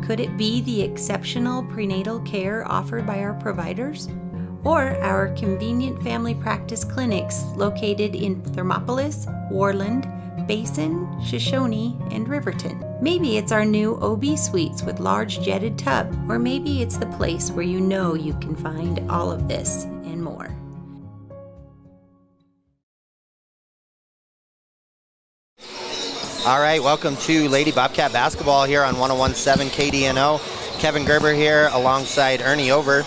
Could it be the exceptional prenatal care offered by our providers? Or our convenient family practice clinics located in Thermopolis, Worland, Basin, Shoshone, and Riverton? Maybe it's our new OB suites with large jetted tub, or maybe it's the place where you know you can find all of this and more. All right, welcome to Lady Bobcat basketball here on 101.7 KDNO. Kevin Gerber here alongside Ernie Over.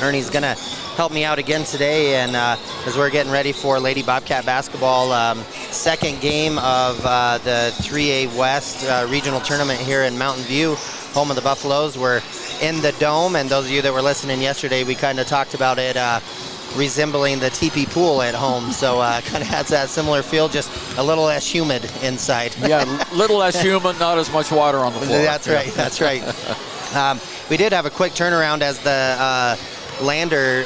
Ernie's gonna help me out again today, and as we're getting ready for Lady Bobcat basketball, second game of the 3A West regional tournament here in Mountain View, home of the Buffaloes. We're in the Dome, and those of you that were listening yesterday, we kind of talked about it resembling the teepee pool at home, so kind of has that similar feel, just a little less humid inside. Yeah, a little less humid, not as much water on the floor. That's right, that's right. We did have a quick turnaround as the Lander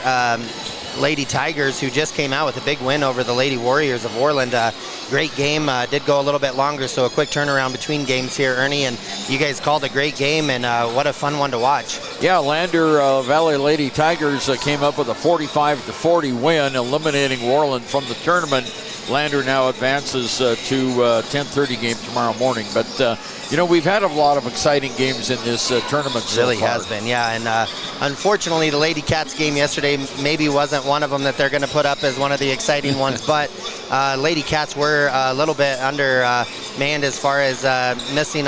Lady Tigers, who just came out with a big win over the Lady Warriors of Worland. Great game, did go a little bit longer, so a quick turnaround between games here, Ernie, and you guys called a great game, and what a fun one to watch. Yeah, Lander Valley Lady Tigers came up with a 45-40 win, eliminating Worland from the tournament. Lander now advances to 10:30 game tomorrow morning, but you know, we've had a lot of exciting games in this tournament so really far. Has been, yeah, and unfortunately the Lady Cats game yesterday maybe wasn't one of them that they're going to put up as one of the exciting ones, but Lady Cats were a little bit undermanned as far as missing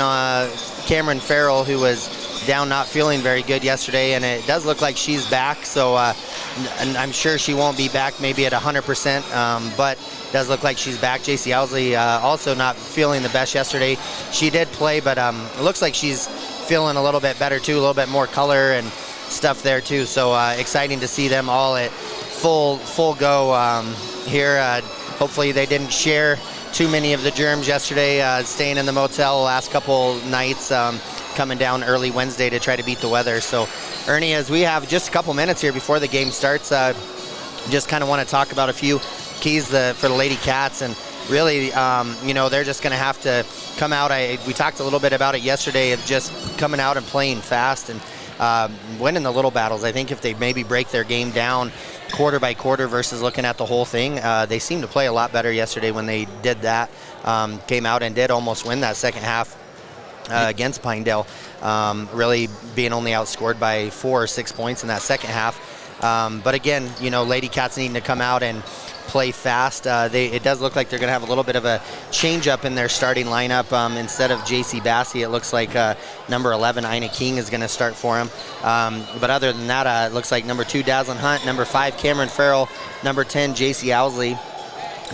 Cameron Farrell, who was down not feeling very good yesterday, and it does look like she's back, so and I'm sure she won't be back maybe at 100%, but does look like she's back. JC Owsley also not feeling the best yesterday. She did play, but it looks like she's feeling a little bit better too, a little bit more color and stuff there too, so exciting to see them all at full go here. Hopefully they didn't share too many of the germs yesterday, staying in the motel the last couple nights, coming down early Wednesday to try to beat the weather. So Ernie, as we have just a couple minutes here before the game starts, just kind of want to talk about a few keys for the Lady Cats, and really you know, they're just going to have to come out. We talked a little bit about it yesterday, of just coming out and playing fast and winning the little battles. I think if they maybe break their game down quarter by quarter versus looking at the whole thing, they seemed to play a lot better yesterday when they did that. Came out and did almost win that second half against Pinedale, really being only outscored by 4 or 6 points in that second half. But again, you know, Lady Cats needing to come out and play fast. It does look like they're going to have a little bit of a change up in their starting lineup. Instead of JC Bassey, it looks like number 11 Ina King is going to start for him. But other than that, it looks like number 2 Dazzlin Hunt, number 5 Cameron Farrell, number 10 JC Owsley,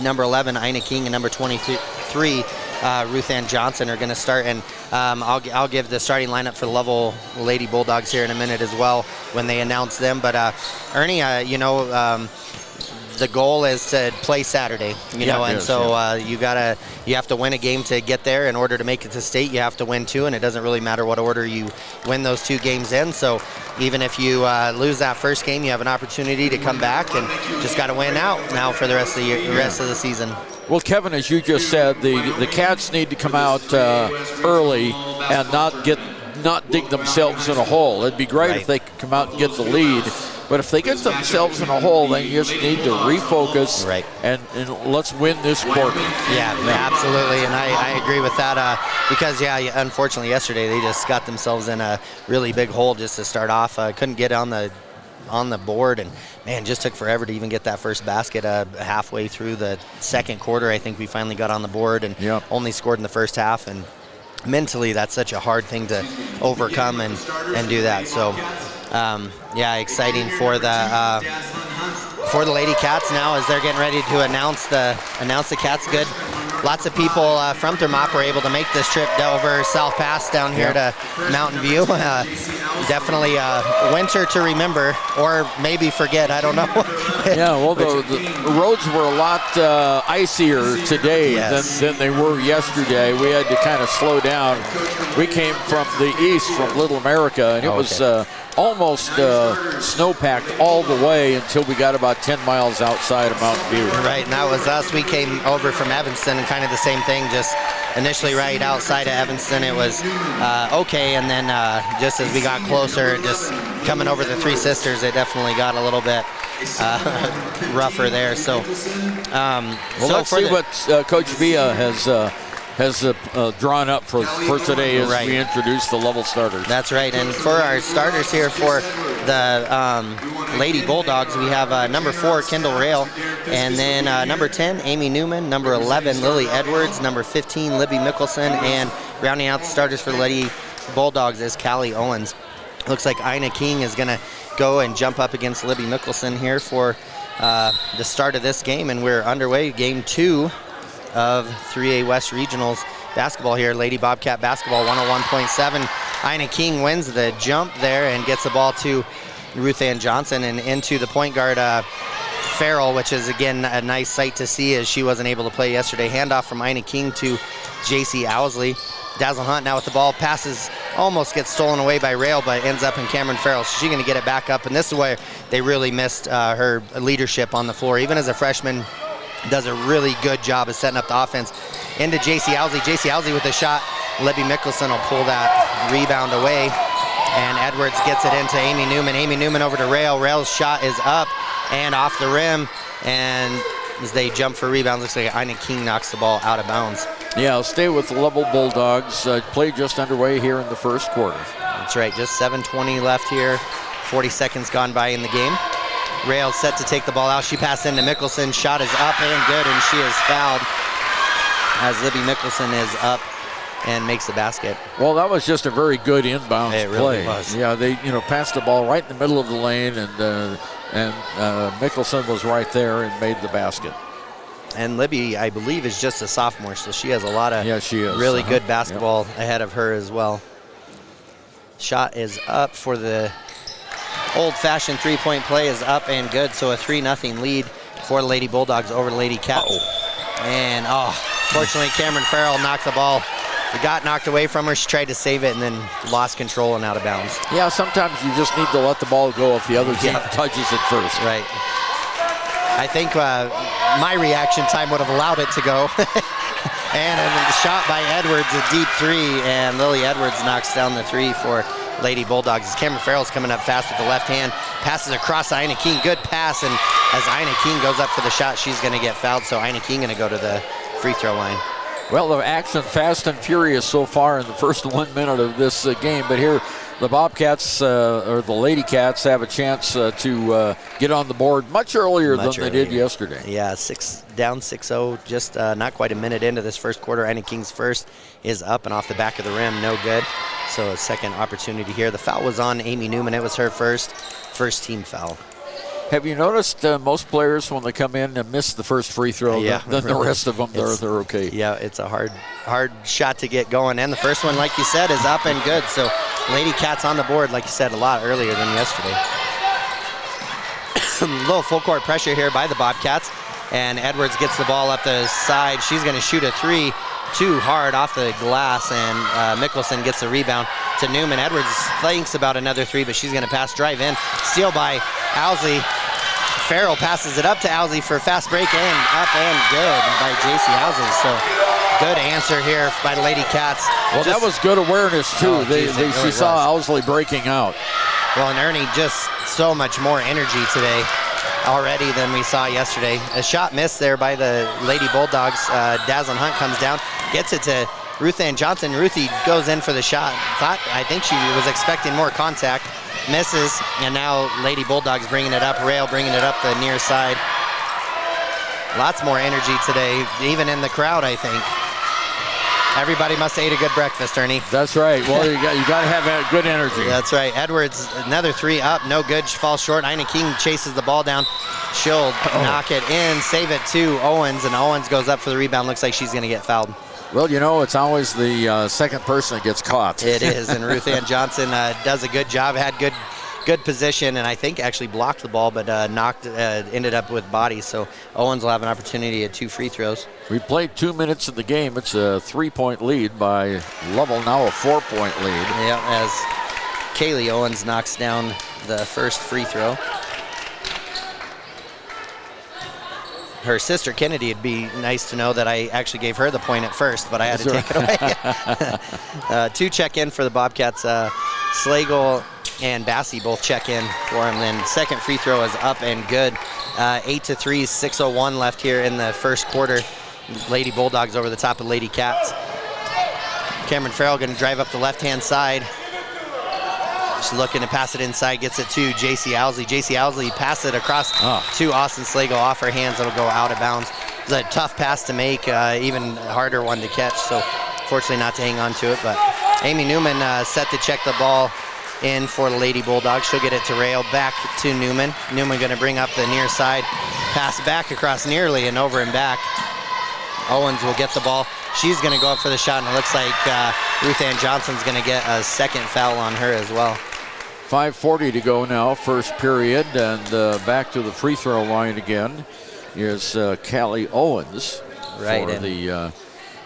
number 11 Ina King, and number 23 Ruth Ann Johnson are going to start. And I'll give the starting lineup for the Lovell Lady Bulldogs here in a minute as well when they announce them. But Ernie, you know, the goal is to play Saturday, you know, and so you have to win a game to get there. In order to make it to state, you have to win 2, and it doesn't really matter what order you win those 2 games in. So even if you lose that first game, you have an opportunity to come back, and just got to win out now for the rest of the season. Well, Kevin, as you just said, the Cats need to come out early and not dig themselves in a hole. It'd be great if they could come out and get the lead. But if they get themselves in a hole, then you just need to refocus and let's win this quarter. Yeah, absolutely, and I agree with that because, unfortunately yesterday they just got themselves in a really big hole just to start off. Couldn't get on the board, and man, just took forever to even get that first basket. Halfway through the second quarter, I think we finally got on the board, and only scored in the first half. And mentally, that's such a hard thing to overcome and do that. So exciting for the Lady Cats now as they're getting ready to announce the Cats. Good. Lots of people from Thermop were able to make this trip over South Pass down here to Mountain View. Definitely winter to remember, or maybe forget. I don't know. The roads were a lot icier today than they were yesterday. We had to kind of slow down. We came from the east, from Little America, and it was almost snow-packed all the way until we got about 10 miles outside of Mountain View. Right, and that was us. We came over from Evanston, and kind of the same thing, just initially right outside of Evanston, it was okay, and then just as we got closer, just coming over the Three Sisters, it definitely got a little bit rougher there. So, let's see what Coach Villa has drawn up for today as we introduce the Lovell starters. That's right, and for our starters here for the Lady Bulldogs, we have number 4, Kendall Rail, and then number 10, Amy Newman, number 11, Lily Edwards, number 15, Libby Mickelson, and rounding out the starters for the Lady Bulldogs is Callie Owens. Looks like Ina King is going to go and jump up against Libby Mickelson here for the start of this game, and we're underway, game 2 of 3A West Regionals basketball here. Lady Bobcat basketball 101.7. Ina King wins the jump there and gets the ball to Ruth Ann Johnson and into the point guard Farrell, which is again a nice sight to see as she wasn't able to play yesterday. Handoff from Ina King to JC Owsley. Dazzle Hunt now with the ball, passes, almost gets stolen away by Rail, but ends up in Cameron Farrell. So she's going to get it back up, and this is where they really missed her leadership on the floor. Even as a freshman, does a really good job of setting up the offense into JC Owsley. JC Owsley with a shot. Libby Mickelson will pull that rebound away, and Edwards gets it into Amy Newman. Amy Newman over to Rail. Rail's shot is up and off the rim, and as they jump for rebounds, looks like Ina King knocks the ball out of bounds. Yeah, I'll stay with the Lovell Bulldogs. Play just underway here in the first quarter. That's right, just 7:20 left here. 40 seconds gone by in the game. Rail set to take the ball out. She passed into Mickelson. Shot is up and good, and she is fouled as Libby Mickelson is up and makes the basket. Well, that was just a very good inbounds play. It really was. Yeah, they passed the ball right in the middle of the lane, and Mickelson was right there and made the basket. And Libby, I believe, is just a sophomore, so she has a lot of she is. really good basketball ahead of her as well. Shot is up for the old-fashioned three-point play is up and good, so a 3-0 lead for the Lady Bulldogs over the Lady Cats. And, fortunately, Cameron Farrell knocked the ball. It got knocked away from her. She tried to save it and then lost control and out of bounds. Yeah, sometimes you just need to let the ball go if the other team touches it first. Right. I think my reaction time would have allowed it to go. And a shot by Edwards, a deep three, and Lily Edwards knocks down the three for Lady Bulldogs. Cameron Farrell's coming up fast with the left hand, passes across Ina King, good pass, and as Ina King goes up for the shot, she's going to get fouled, so Ina King going to go to the free throw line. Well, the action fast and furious so far in the first 1 minute of this game, but here the Bobcats, or the Lady Cats, have a chance to get on the board much earlier than they did yesterday. Yeah, down 6-0, just not quite a minute into this first quarter. Ina King's first is up and off the back of the rim, no good. So a second opportunity here. The foul was on Amy Newman. It was her first team foul. Have you noticed most players, when they come in, miss the first free throw, then the rest of them, they're okay? Yeah, it's a hard shot to get going. And the first one, like you said, is up and good. So Lady Cats on the board, like you said, a lot earlier than yesterday. A little full court pressure here by the Bobcats. And Edwards gets the ball up the side. She's going to shoot a three. Too hard off the glass, and Mickelson gets the rebound to Newman. Edwards thinks about another three, but she's going to pass, drive in. Steal by Owsley. Farrell passes it up to Owsley for a fast break, and up and good by JC Owsley. So good answer here by the Lady Cats. Well, that was good awareness, too. She saw Owsley breaking out. Well, and Ernie just so much more energy today already than we saw yesterday. A shot missed there by the Lady Bulldogs. Dazzlin Hunt comes down, gets it to Ruth Ann Johnson. Ruthie goes in for the shot. I think she was expecting more contact. Misses, and now Lady Bulldogs bringing it up. Rail bringing it up the near side. Lots more energy today, even in the crowd, I think. Everybody must have ate a good breakfast, Ernie. That's right. Well, you got to have good energy. That's right. Edwards, another three up, no good. She falls short. Ina King chases the ball down. She'll knock it in, save it to Owens, and Owens goes up for the rebound. Looks like she's going to get fouled. Well, it's always the second person that gets caught. It is, and Ruth Ann Johnson does a good job. Had good position, and I think actually blocked the ball, but ended up with body. So Owens will have an opportunity at 2 free throws. We played 2 minutes in the game. It's a 3-point lead by Lovell, now a 4-point lead. Yeah, as Kaylee Owens knocks down the first free throw. her sister Kennedy, it'd be nice to know that I actually gave her the point at first, but I had to take it away. 2 check in for the Bobcats. Slagle and Bassey both check in for him. Then second free throw is up and good. 8-3, 6:01 left here in the first quarter. Lady Bulldogs over the top of Lady Cats. Cameron Farrell going to drive up the left-hand side. Just looking to pass it inside, gets it to J.C. Owsley. J.C. Owsley passes it across to Austin Slagle off her hands. It'll go out of bounds. It's a tough pass to make, even harder one to catch, so fortunately not to hang on to it. But Amy Newman set to check the ball in for the Lady Bulldogs. She'll get it to Rail, back to Newman. Newman going to bring up the near side, pass back across nearly and over and back. Owens will get the ball. She's going to go up for the shot, and it looks like Ruth Ann Johnson's going to get a second foul on her as well. 5:40 to go now, first period, and back to the free throw line again is Callie Owens for the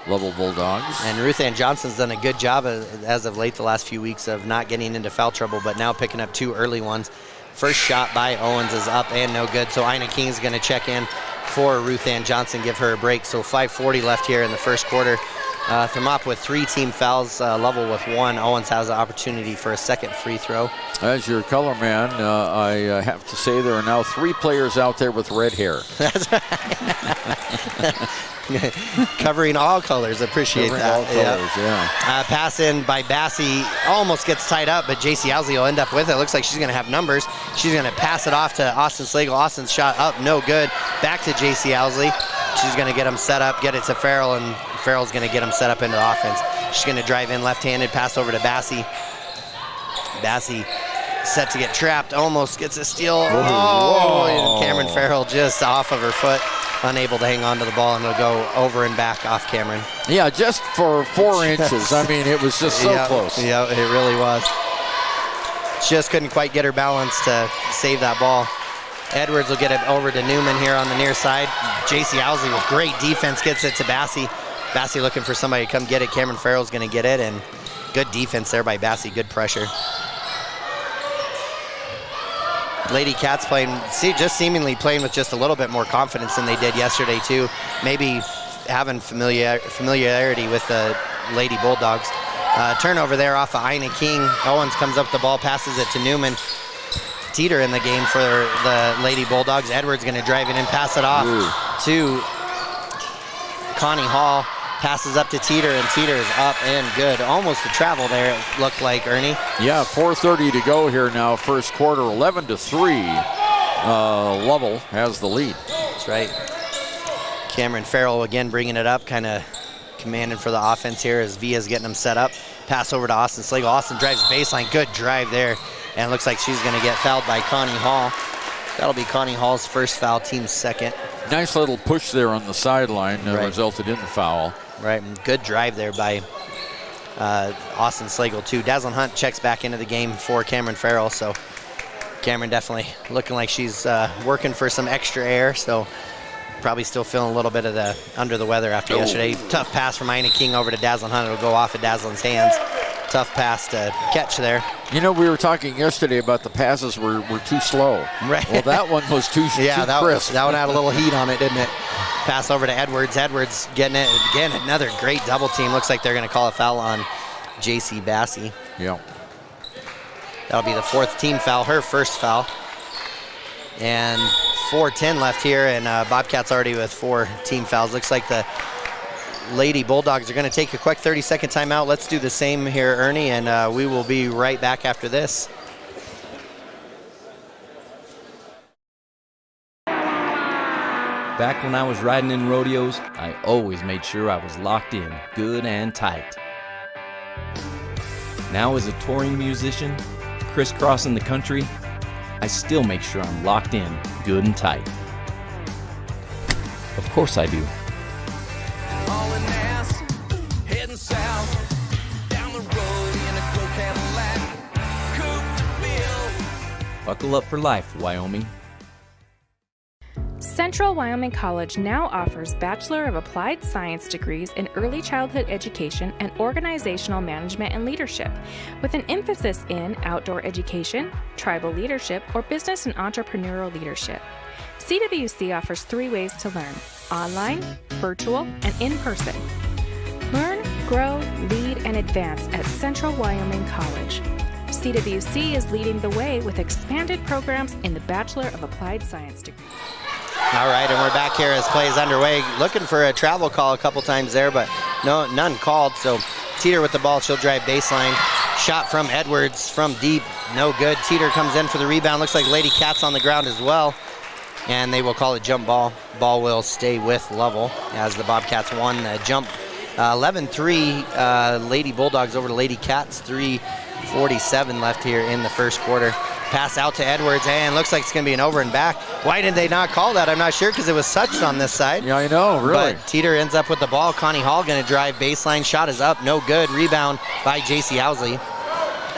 Lovell Bulldogs. And Ruth Ann Johnson's done a good job as of late the last few weeks of not getting into foul trouble, but now picking up 2 early ones. First shot by Owens is up and no good, so Ina King's going to check in for Ruth Ann Johnson, give her a break. So 5:40 left here in the first quarter. Thermop with 3 team fouls, Lovell with 1. Owens has an opportunity for a second free throw. As your color man, I have to say there are now 3 players out there with red hair. That's right. Covering all colors, appreciate that. All colors, yeah. Pass in by Bassey, almost gets tied up, but J.C. Owsley will end up with it. Looks like she's going to have numbers. She's going to pass it off to Austin Slagle. Austin's shot up, no good. Back to J.C. Owsley. She's going to get him set up, get it to Farrell, and Farrell's going to get him set up into offense. She's going to drive in left-handed, pass over to Bassey. Bassey set to get trapped, almost gets a steal. And Cameron Farrell just off of her foot, unable to hang on to the ball, and it'll go over and back off Cameron. Yeah, just for 4 inches. I mean, it was just so close. Yeah, it really was. Just couldn't quite get her balance to save that ball. Edwards will get it over to Newman here on the near side. J.C. Owsley with great defense gets it to Bassey. Bassey looking for somebody to come get it. Cameron Farrell's going to get it, and good defense there by Bassey. Good pressure. Lady Cats playing, just seemingly playing with just a little bit more confidence than they did yesterday too. Maybe having familiarity with the Lady Bulldogs. Turnover there off of Ina King. Owens comes up the ball, passes it to Newman. Teeter in the game for the Lady Bulldogs. Edwards going to drive it in, pass it off to Connie Hall. Passes up to Teeter, and Teeter is up and good. Almost a travel there, it looked like, Ernie. Yeah, 4:30 to go here now, first quarter, 11-3. Lovell has the lead. That's right. Cameron Farrell again bringing it up, kind of commanding for the offense here as Via's getting them set up. Pass over to Austin Slagle. Austin drives baseline, good drive there. And it looks like she's going to get fouled by Connie Hall. That'll be Connie Hall's first foul, team's second. Nice little push there on the sideline resulted in the foul. Right, and good drive there by Austin Slagle too. Dazzlin Hunt checks back into the game for Cameron Farrell, so Cameron definitely looking like she's working for some extra air, so probably still feeling a little bit of the under the weather after yesterday. Tough pass from Ina King over to Dazzlin Hunt. It'll go off of Dazzlin's hands. Tough pass to catch there. You know, we were talking yesterday about the passes were too slow. Right. Well, that one was too crisp. That one had a little heat on it, didn't it? Pass over to Edwards. Edwards getting it. Again, another great double team. Looks like they're going to call a foul on J.C. Bassey. Yeah. That'll be the 4th team foul, her first foul. And 4:10 left here, and Bobcats already with 4 team fouls. Looks like the Lady Bulldogs are going to take a quick 30-second timeout. Let's do the same here, Ernie, and we will be right back after this. Back when I was riding in rodeos, I always made sure I was locked in, good and tight. Now as a touring musician, crisscrossing the country, I still make sure I'm locked in, good and tight. Of course I do. Hauling ass, heading south, down the road in a Crow Cadillac, coupe to fill. Buckle up for life, Wyoming. Central Wyoming College now offers Bachelor of Applied Science degrees in Early Childhood Education and Organizational Management and Leadership, with an emphasis in outdoor education, tribal leadership, or business and entrepreneurial leadership. CWC offers 3 ways to learn: online, virtual, and in person. Learn, grow, lead, and advance at Central Wyoming College. CWC is leading the way with expanded programs in the Bachelor of Applied Science degree. All right, and we're back here as play is underway. Looking for a travel call a couple times there, but none called. So Teeter with the ball. She'll drive baseline. Shot from Edwards from deep. No good. Teeter comes in for the rebound. Looks like Lady Cats on the ground as well. And they will call it jump ball. Ball will stay with Lovell as the Bobcats won the jump. 11-3 Lady Bulldogs over to Lady Cats. 3:47 left here in the first quarter. Pass out to Edwards, and looks like it's going to be an over and back. Why did they not call that? I'm not sure, because it was touched on this side. Yeah, I know, really. But Teeter ends up with the ball. Connie Hall going to drive baseline. Shot is up, no good. Rebound by J.C. Owsley.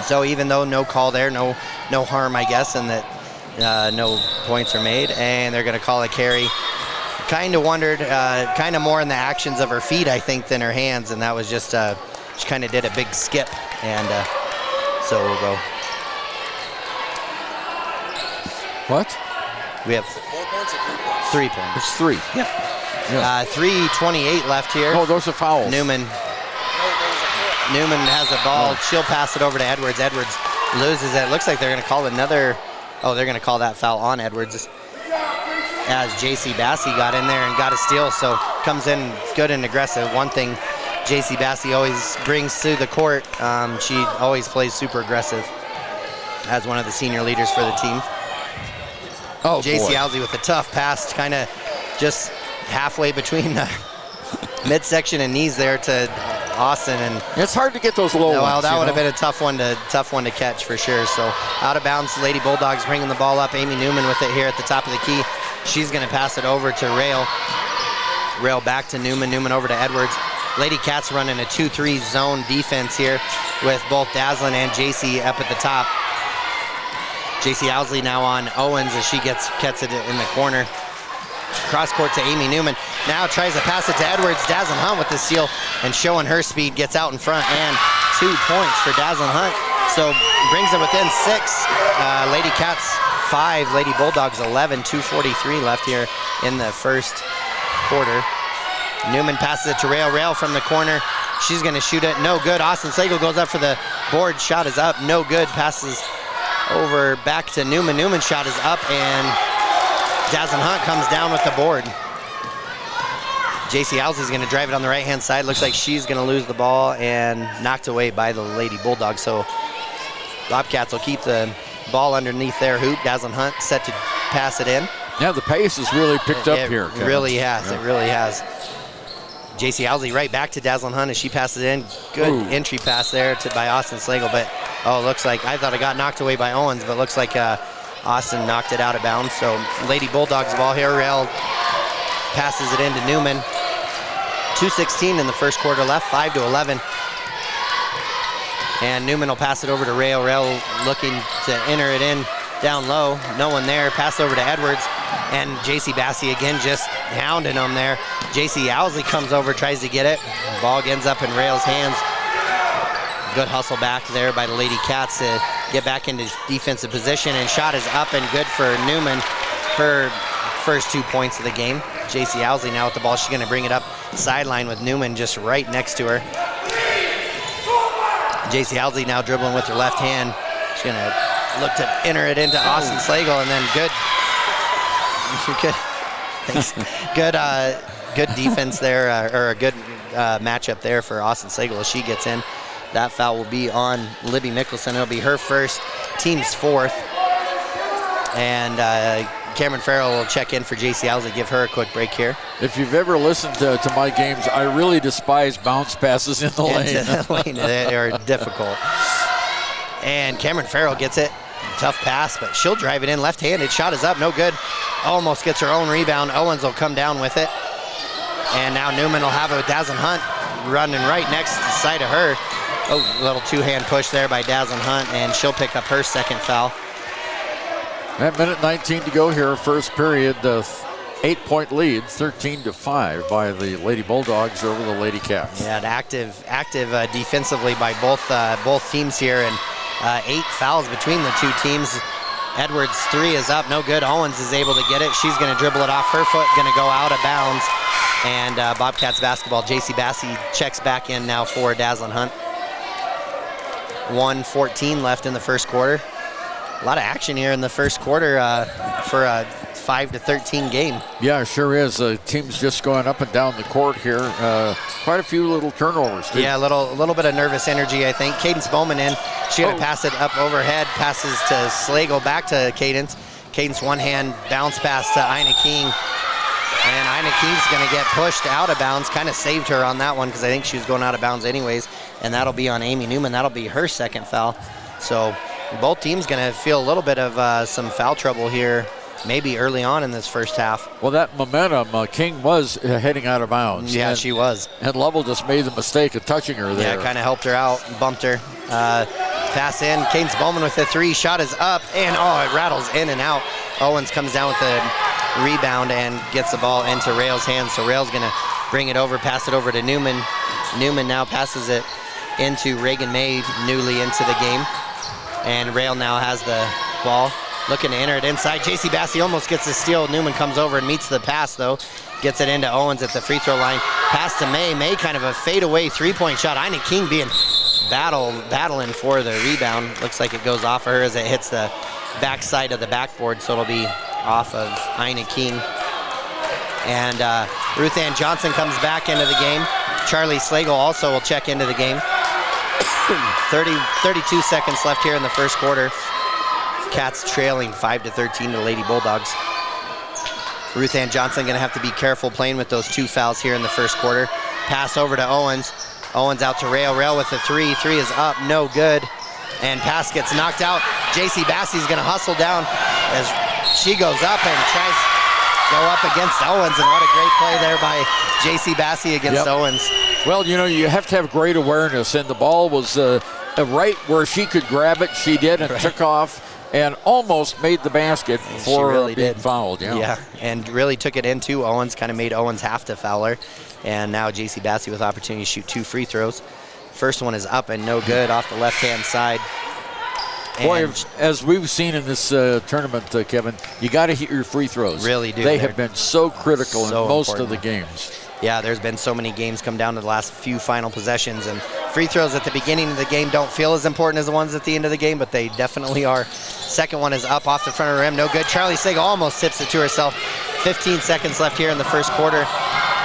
So even though no call there, no harm, I guess, and that no points are made, and they're going to call a carry. Kind of wondered, kind of more in the actions of her feet, I think, than her hands, and that was just, she kind of did a big skip, and so we'll go. What? We have 4 points or 3 points? 3 points. It's 3. Yeah. 3:28 left here. Oh, those are fouls. Newman has the ball. She'll pass it over to Edwards. Edwards loses it. Looks like they're going to call another. Oh, they're going to call that foul on Edwards. As J.C. Bassey got in there and got a steal, so comes in good and aggressive. One thing J.C. Bassey always brings to the court, she always plays super aggressive as one of the senior leaders for the team. Oh, J.C. Owsley with a tough pass, kind of just halfway between the midsection and knees there to Austin, and it's hard to get those low ones. Well, that would have been a tough one to catch for sure. So out of bounds, Lady Bulldogs bringing the ball up. Amy Newman with it here at the top of the key. She's going to pass it over to Rail. Rail back to Newman. Newman over to Edwards. Lady Cats running a 2-3 zone defense here with both Daslin and JC up at the top. JC Owsley now on Owens as she gets it in the corner. Cross court to Amy Newman. Now tries to pass it to Edwards. Daslin Hunt with the steal and showing her speed, gets out in front, and 2 points for Daslin Hunt. So brings it within 6. Lady Cats 5, Lady Bulldogs 11. 2:43 left here in the first quarter. Newman passes it to Rail. Rail from the corner. She's going to shoot it. No good. Austin Slagle goes up for the board. Shot is up. No good. Passes over back to Newman. Newman's shot is up, and Daslin Hunt comes down with the board. J.C. Owsley's going to drive it on the right-hand side. Looks like she's going to lose the ball and knocked away by the Lady Bulldogs. So Bobcats will keep the ball underneath their hoop. Daslin Hunt set to pass it in. Yeah, the pace has really picked up here. It really has. Yeah. It really has. J.C. Owsley right back to Daslin Hunt as she passes it in. Good entry pass there by Austin Slagle, but looks like, I thought it got knocked away by Owens, but looks like Austin knocked it out of bounds. So Lady Bulldogs ball here. Rail passes it into Newman. 2:16 in the first quarter left, 5-11. And Newman will pass it over to Rail. Rail looking to enter it in down low. No one there. Pass over to Edwards. And J.C. Bassey again just hounding them there. J.C. Owsley comes over, tries to get it. Ball ends up in Rail's hands. Good hustle back there by the Lady Cats to get back into defensive position. And shot is up and good for Newman. Her first 2 points of the game. J.C. Owsley now with the ball. She's going to bring it up sideline with Newman just right next to her. J.C. Owsley now dribbling with her left hand. She's going to look to enter it into Austin Slagle, and then good defense there, or a good matchup there for Austin Slagle as she gets in. That foul will be on Libby Mickelson. It'll be her first, team's 4th. And Cameron Farrell will check in for J.C. Owsley, give her a quick break here. If you've ever listened to my games, I really despise bounce passes in the lane. They are difficult. And Cameron Farrell gets it. Tough pass, but she'll drive it in left-handed. Shot is up, no good. Almost gets her own rebound. Owens will come down with it. And now Newman will have it with Daslin Hunt running right next to the side of her. Oh, little two-hand push there by Daslin Hunt, and she'll pick up her second foul. That minute 19 to go here, first period. The 8-point lead, 13-5 by the Lady Bulldogs over the Lady Cats. Yeah, active defensively by both teams here, and 8 fouls between the two teams. Edwards' three is up, no good. Owens is able to get it. She's going to dribble it off her foot, going to go out of bounds. And Bobcats basketball, J.C. Bassey checks back in now for Dazzlin Hunt. 1:14 left in the first quarter. A lot of action here in the first quarter for a 5-13 game. Yeah, it sure is. The team's just going up and down the court here. Quite a few little turnovers, too. Yeah, a little bit of nervous energy, I think. Cadence Bowman in. She's going to pass it up overhead. Passes to Slagle, back to Cadence. Cadence one-hand bounce pass to Ina King. And Ina King's going to get pushed out of bounds. Kind of saved her on that one because I think she was going out of bounds anyways. And that'll be on Amy Newman. That'll be her second foul. So both teams going to feel a little bit of some foul trouble here, maybe early on in this first half. Well, that momentum, King was heading out of bounds. Yeah, she was. And Lovell just made the mistake of touching her there. Yeah, kind of helped her out, bumped her. Pass in, Cadence Bowman with the three, shot is up, and it rattles in and out. Owens comes down with the rebound and gets the ball into Rail's hands. So Rail's gonna bring it over, pass it over to Newman. Newman now passes it into Reagan May, newly into the game. And Rail now has the ball, looking to enter it inside. J.C. Bassey almost gets the steal. Newman comes over and meets the pass, though. Gets it into Owens at the free throw line. Pass to May. May kind of a fadeaway three-point shot. Ina King being battling for the rebound. Looks like it goes off of her as it hits the backside of the backboard, so it'll be off of Ina King. And Ruth Ann Johnson comes back into the game. Charlie Slagle also will check into the game. 32 seconds left here in the first quarter. Cats trailing 5-13 to Lady Bulldogs. Ruth Ann Johnson going to have to be careful playing with those two fouls here in the first quarter. Pass over to Owens. Owens out to Rail. Rail with the three. Three is up, no good. And pass gets knocked out. J.C. Bassey's going to hustle down as she goes up and tries to go up against Owens. And what a great play there by J.C. Bassey against Owens. Well, you have to have great awareness, and the ball was right where she could grab it. She did and took off and almost made the basket before really being did. fouled. Yeah, and really took it into Owens, kind of made Owens have to foul her. And now J.C. Bassey with opportunity to shoot 2 free throws. First one is up and no good off the left-hand side. Boy, as we've seen in this tournament, Kevin, you got to hit your free throws. Really do. They have been so critical in most important. of the games. Yeah, there's been so many games come down to the last few final possessions, and free throws at the beginning of the game don't feel as important as the ones at the end of the game, but they definitely are. Second one is up off the front of the rim, no good. Charlie Slagle almost tips it to herself. 15 seconds left here in the first quarter.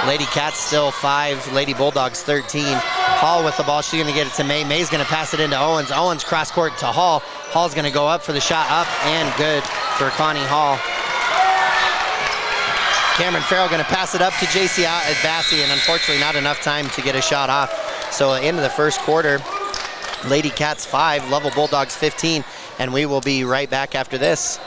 Lady Cats still 5, Lady Bulldogs 13. Hall with the ball, she's gonna get it to May. May's gonna pass it into Owens. Owens cross court to Hall. Hall's gonna go up for the shot, up and good for Connie Hall. Cameron Farrell going to pass it up to J.C. Bassey, and unfortunately not enough time to get a shot off. So at the end of the first quarter, Lady Cats 5, Lovell Bulldogs 15, and we will be right back after this.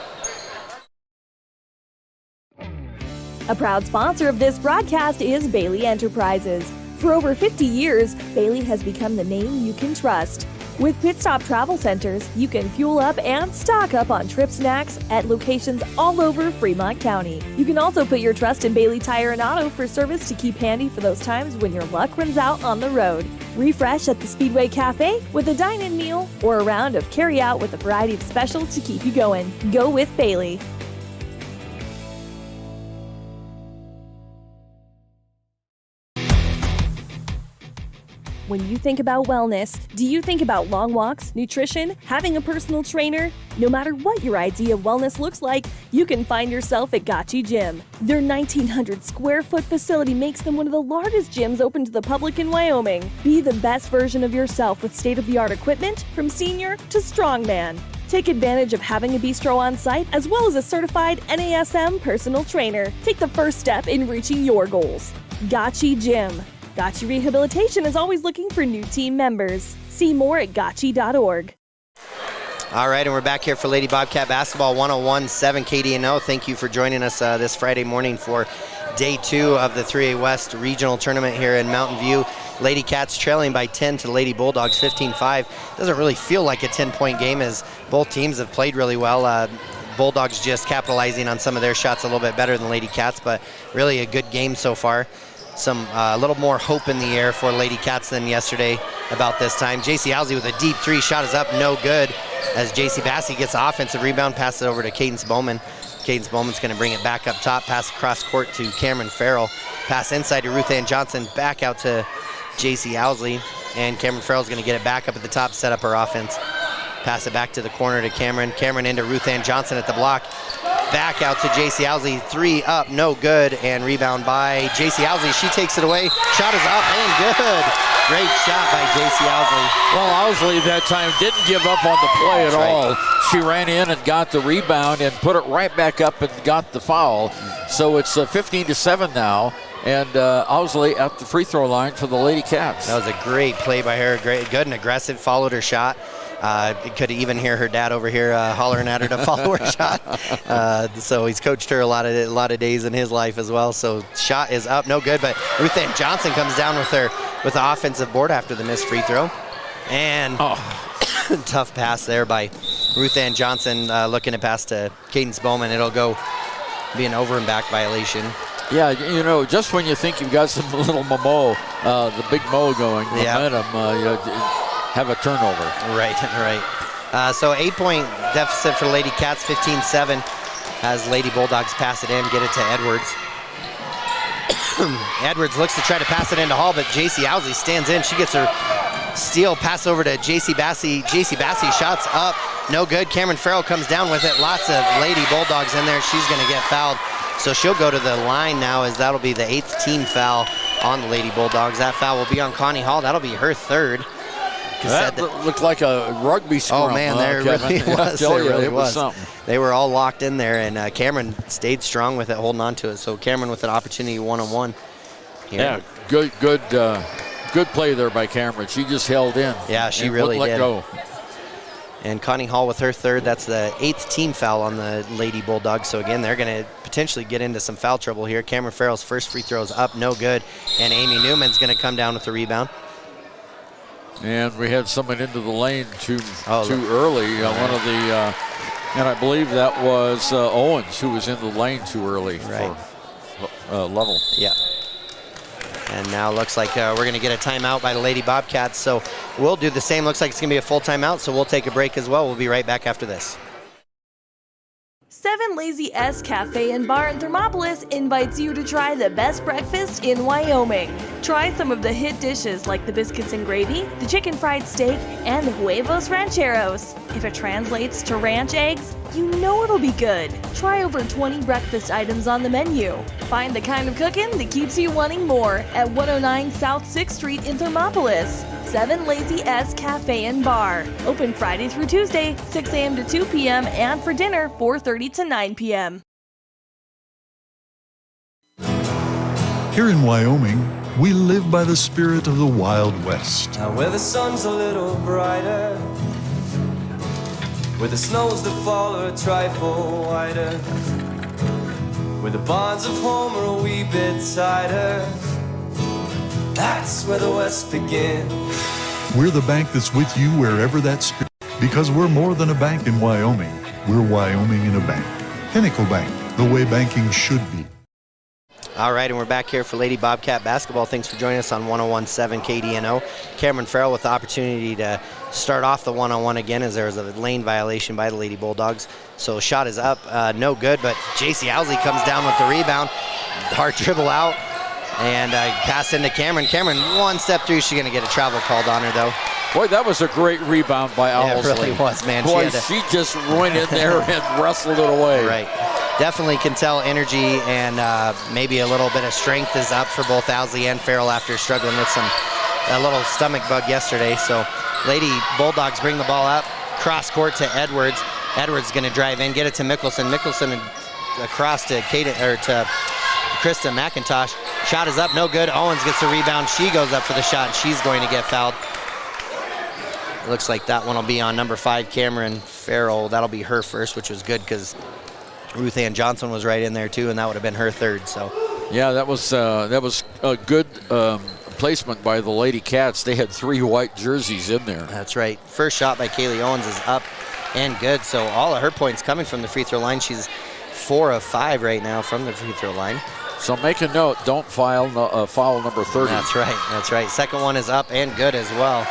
A proud sponsor of this broadcast is Bailey Enterprises. For over 50 years, Bailey has become the name you can trust. With Pit Stop Travel Centers, you can fuel up and stock up on trip snacks at locations all over Fremont County. You can also put your trust in Bailey Tire and Auto for service to keep handy for those times when your luck runs out on the road. Refresh at the Speedway Cafe with a dine-in meal or a round of carry-out with a variety of specials to keep you going. Go with Bailey. When you think about wellness, do you think about long walks, nutrition, having a personal trainer? No matter what your idea of wellness looks like, you can find yourself at Gotchi Gym. Their 1,900 square foot facility makes them one of the largest gyms open to the public in Wyoming. Be the best version of yourself with state-of-the-art equipment from senior to strongman. Take advantage of having a bistro on site as well as a certified NASM personal trainer. Take the first step in reaching your goals. Gotchi Gym. Gotchi Rehabilitation is always looking for new team members. See more at gotchi.org. All right, and we're back here for Lady Bobcat Basketball 101.7 KDNO. Thank you for joining us this Friday morning for Day 2 of the 3A West Regional Tournament here in Mountain View. Lady Cats trailing by 10 to Lady Bulldogs 15-5. Doesn't really feel like a 10-point game as both teams have played really well. Bulldogs just capitalizing on some of their shots a little bit better than Lady Cats, but really a good game so far. A little more hope in the air for Lady Cats than yesterday. about this time. JC Owsley with a deep three. Shot is up, no good. As JC Bassey gets the offensive rebound, passes it over to Cadence Bowman. Cadence Bowman's going to bring it back up top. Pass across court to Cameron Farrell. Pass inside to Ruth Ann Johnson. Back out to JC Owsley. And Cameron Farrell's going to get it back up at the top, set up her offense. Pass it back to the corner to Cameron. Cameron into Ruth Ann Johnson at the block. Back out to JC Owsley. Three up, no good. And rebound by JC Owsley. She takes it away. Shot is up and good. Great shot by JC Owsley. Well, Owsley that time didn't give up on the play at all. She ran in and got the rebound and put it right back up and got the foul. So it's 15-7 now. And Owsley at the free throw line for the Lady Cats. That was a great play by her. Great, good and aggressive. Followed her shot. Could even hear her dad over here hollering at her to follow her shot. So he's coached her a lot of days in his life as well. So shot is up, no good. But Ruth Ann Johnson comes down with the offensive board after the missed free throw. And tough pass there by Ruth Ann Johnson, looking to pass to Cadence Bowman. It'll be an over and back violation. Yeah, you know, just when you think you've got some little the big mo going, momentum, have a turnover. Right. So 8-point deficit for Lady Cats, 15-7. As Lady Bulldogs pass it in, get it to Edwards. Edwards looks to try to pass it into Hall, but JC Owsley stands in. She gets her steal, pass over to JC Bassey. JC Bassey shots up, no good. Cameron Farrell comes down with it. Lots of Lady Bulldogs in there. She's going to get fouled. So she'll go to the line now, as that'll be the 8th team foul on the Lady Bulldogs. That foul will be on Connie Hall. That'll be her 3rd. That looked like a rugby scrum. Oh, man, there really was. There really was something. They were all locked in there, and Cameron stayed strong with it, holding on to it. So Cameron with an opportunity one-on-one here. Yeah, good play there by Cameron. She just held in. Yeah, she really did. Let go. And Connie Hall with her 3rd. That's the 8th team foul on the Lady Bulldogs. So again, they're going to potentially get into some foul trouble here. Cameron Farrell's first free throw is up, no good. And Amy Newman's going to come down with the rebound. And we had someone into the lane too early. One of the, and I believe that was Owens who was in the lane too early for Lovell. Yeah. And now looks like we're going to get a timeout by the Lady Bobcats. So we'll do the same. Looks like it's going to be a full timeout, so we'll take a break as well. We'll be right back after this. 7 Lazy S Cafe and Bar in Thermopolis invites you to try the best breakfast in Wyoming. Try some of the hit dishes like the biscuits and gravy, the chicken fried steak, and the huevos rancheros. If it translates to ranch eggs, you know it'll be good. Try over 20 breakfast items on the menu. Find the kind of cooking that keeps you wanting more at 109 South 6th Street in Thermopolis. 7 Lazy S Cafe and Bar. Open Friday through Tuesday, 6 a.m. to 2 p.m. and for dinner, 4:30 to 9 p.m. Here in Wyoming, we live by the spirit of the Wild West. Now where the sun's a little brighter, where the snows that fall are a trifle wider, where the bonds of home are a wee bit tighter, that's where the West begins. We're the bank that's with you wherever that spirit, because we're more than a bank in Wyoming. We're Wyoming in a bank. Pinnacle Bank, the way banking should be. All right, and we're back here for Lady Bobcat basketball. Thanks for joining us on 101.7 KDNO. Cameron Farrell with the opportunity to start off the one-on-one again, as there was a lane violation by the Lady Bulldogs. So shot is up, no good, but JC Owsley comes down with the rebound. Hard dribble out, and pass into Cameron. Cameron, one step through. She's going to get a travel called on her, though. Boy, that was a great rebound by Owsley. It really was, man. Boy, she just went in there and wrestled it away. Right. Definitely can tell energy and maybe a little bit of strength is up for both Owsley and Farrell after struggling with a little stomach bug yesterday. So Lady Bulldogs bring the ball up, cross court to Edwards. Edwards going to drive in, get it to Mickelson. Mickelson across to Krista McIntosh. Shot is up, no good. Owens gets the rebound. She goes up for the shot, and she's going to get fouled. Looks like that one will be on number 5, Cameron Farrell. That'll be her first, which was good because Ruth Ann Johnson was right in there too, and that would have been her 3rd. So, yeah, that was a good placement by the Lady Cats. They had 3 white jerseys in there. That's right. First shot by Kaylee Owens is up and good. So all of her points coming from the free throw line. She's 4 of 5 right now from the free throw line. So make a note, don't foul number 30. That's right. That's right. Second one is up and good as well.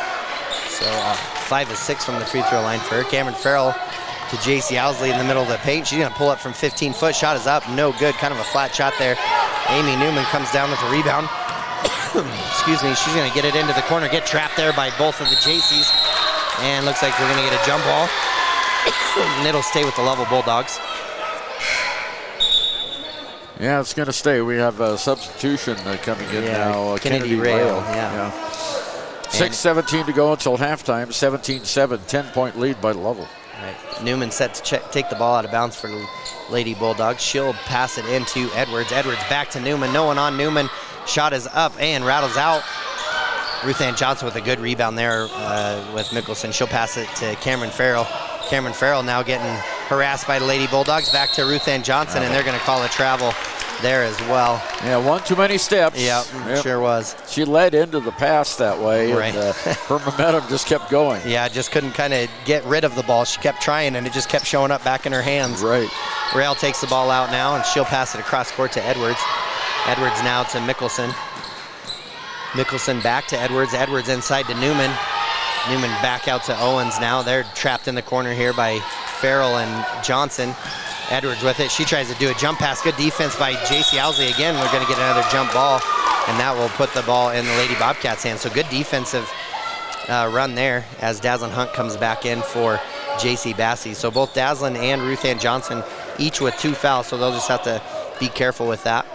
So 5 of 6 from the free throw line for her. Cameron Farrell to JC Owsley in the middle of the paint. She's going to pull up from 15 foot. Shot is up. No good. Kind of a flat shot there. Amy Newman comes down with a rebound. Excuse me. She's going to get it into the corner. Get trapped there by both of the JCs. And looks like we're going to get a jump ball. And it'll stay with the Lovell Bulldogs. Yeah, it's going to stay. We have a substitution coming in now. Kennedy Rail. Yeah. 6:17 to go until halftime. 17-7, 10-point lead by Lovell. Right. Newman set to take the ball out of bounds for the Lady Bulldogs. She'll pass it into Edwards. Edwards back to Newman. No one on Newman. Shot is up and rattles out. Ruth Ann Johnson with a good rebound there with Mickelson. She'll pass it to Cameron Farrell. Cameron Farrell now getting harassed by the Lady Bulldogs. Back to Ruth Ann Johnson, and they're going to call a travel there as well. Yeah, one too many steps. Yeah, sure was. She led into the pass that way, right. And her momentum just kept going. Yeah, just couldn't kind of get rid of the ball. She kept trying, and it just kept showing up back in her hands. Right. Rail takes the ball out now, and she'll pass it across court to Edwards. Edwards now to Mickelson. Mickelson back to Edwards. Edwards inside to Newman. Newman back out to Owens now. They're trapped in the corner here by Farrell and Johnson. Edwards with it. She tries to do a jump pass. Good defense by JC Owsley again. We're going to get another jump ball, and that will put the ball in the Lady Bobcats' hands. So good defensive run there as Dazzlin Hunt comes back in for JC Bassey. So both Dazzlin and Ruth Ann Johnson each with 2 fouls, so they'll just have to be careful with that.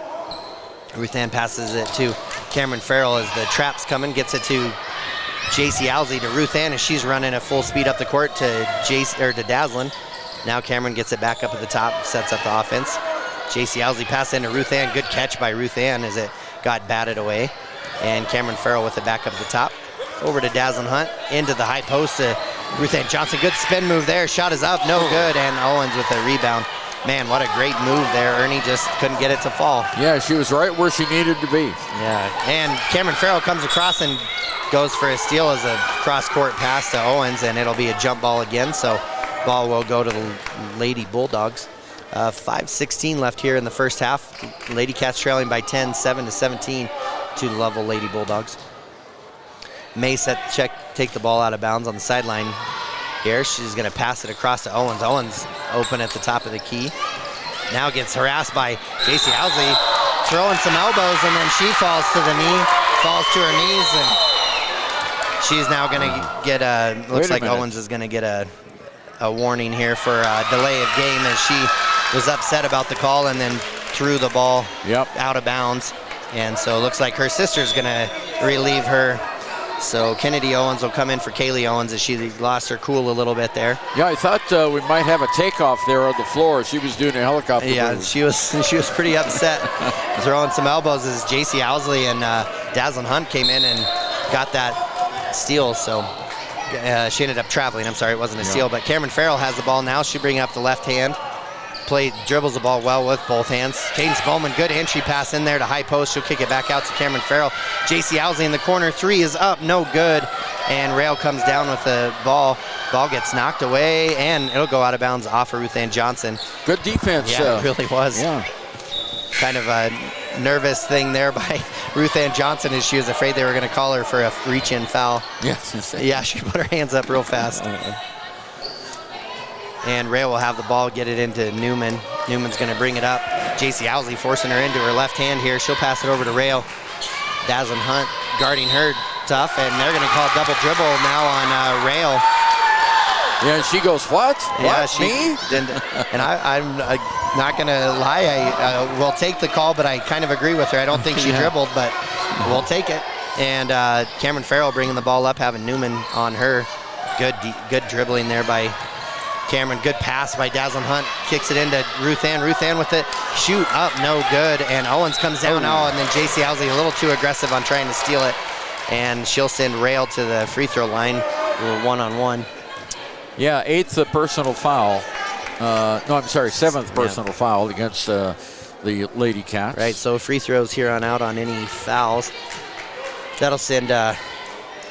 Ruth Ann passes it to Cameron Farrell as the trap's coming, gets it to JC Owsley to Ruth Ann as she's running at full speed up the court to Dazzlin. Now Cameron gets it back up at the top, sets up the offense. JC Owsley pass into Ruth Ann. Good catch by Ruth Ann as it got batted away. And Cameron Farrell with it back up at the top. Over to Dazzlin Hunt, into the high post to Ruth Ann Johnson. Good spin move there. Shot is up, no good. And Owens with a rebound. Man, what a great move there. Ernie just couldn't get it to fall. Yeah, she was right where she needed to be. Yeah, and Cameron Farrell comes across and goes for a steal as a cross-court pass to Owens, and it'll be a jump ball again. So ball will go to the Lady Bulldogs. 5:16 left here in the first half. Lady Cats trailing by 10, 7-17 to Lovell Lady Bulldogs. May take the ball out of bounds on the sideline here. She's going to pass it across to Owens. Owens open at the top of the key. Now gets harassed by JC Owsley, throwing some elbows, and then she falls to the knee, falls to her knees, and she's now going to get looks like Owens is going to get a warning here for a delay of game as she was upset about the call and then threw the ball out of bounds. And so it looks like her sister's going to relieve her. So Kennedy Owens will come in for Kaylee Owens as she lost her cool a little bit there. Yeah, I thought we might have a takeoff there on the floor. She was doing a helicopter move. She was pretty upset, throwing some elbows as JC Owsley and Dazzlin Hunt came in and got that steal. So she ended up traveling. I'm sorry, it wasn't a steal, but Cameron Farrell has the ball now. She'll bring up the left hand. Dribbles the ball well with both hands. Cadence Bowman, good entry pass in there to high post. She'll kick it back out to Cameron Farrell. JC Owsley in the corner. 3 is up, no good. And Rail comes down with the ball. Ball gets knocked away, and it'll go out of bounds off of Ruth Ann Johnson. Good defense. Yeah, it really was. Yeah. Kind of a nervous thing there by Ruth Ann Johnson as she was afraid they were going to call her for a reach-in foul. Yeah, she put her hands up real fast. And Rail will have the ball, get it into Newman. Newman's going to bring it up. JC Owsley forcing her into her left hand here. She'll pass it over to Rail. Dazzlin Hunt guarding her tough, and they're going to call double dribble now on Rail. Yeah, and she goes, what? Yeah, what? Me? And I'm not going to lie. I will take the call, but I kind of agree with her. I don't think she dribbled, but we'll take it. And Cameron Farrell bringing the ball up, having Newman on her. Good dribbling there by Cameron. Good pass by Dazzlin Hunt. Kicks it into Ruth Ann. Ruth Ann with it. Shoot up, no good. And Owens comes down now, and then JC Owsley a little too aggressive on trying to steal it. And she'll send Rail to the free throw line. One-on-one. Yeah, 8th personal foul. No, I'm sorry, 7th personal foul against the Lady Cats. Right, so free throws here on out on any fouls. That'll send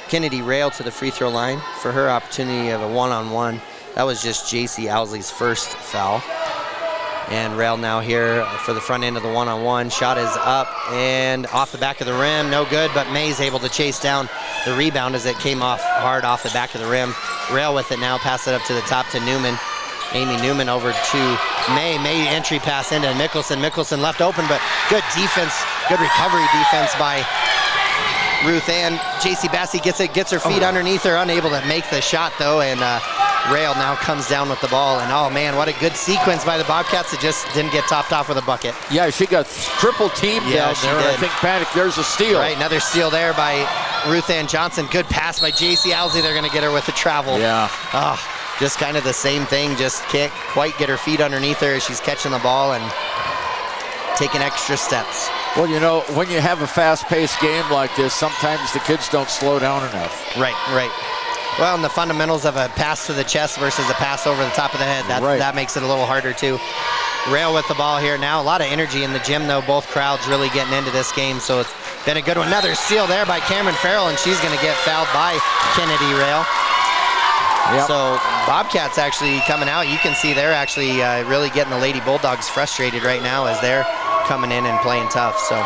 Kennedy Rail to the free throw line for her opportunity of a one-on-one. That was just JC Owsley's first foul. And Rail now here for the front end of the one-on-one. Shot is up and off the back of the rim. No good, but May's able to chase down the rebound as it came off hard off the back of the rim. Rail with it now, pass it up to the top to Newman. Amy Newman over to May. May entry pass into Mickelson. Mickelson left open, but good defense, good recovery defense by Ruth Ann. JC Bassey gets her feet underneath her, unable to make the shot though, and Rail now comes down with the ball, and oh man, what a good sequence by the Bobcats. It just didn't get topped off with a bucket. Yeah, she got triple teamed down there. I think Paddock, there's a steal. Right, another steal there by Ruth Ann Johnson. Good pass by JC Owsley. They're going to get her with the travel. Yeah. Oh, just kind of the same thing. Just can't quite get her feet underneath her as she's catching the ball and taking extra steps. Well, you know, when you have a fast-paced game like this, sometimes the kids don't slow down enough. Right. Well, and the fundamentals of a pass to the chest versus a pass over the top of the head, that makes it a little harder too. Rail with the ball here now. A lot of energy in the gym though. Both crowds really getting into this game, so it's been a good one. Another steal there by Cameron Farrell, and she's going to get fouled by Kennedy Rail. Yep. So Bobcats actually coming out. You can see they're actually really getting the Lady Bulldogs frustrated right now as they're coming in and playing tough. So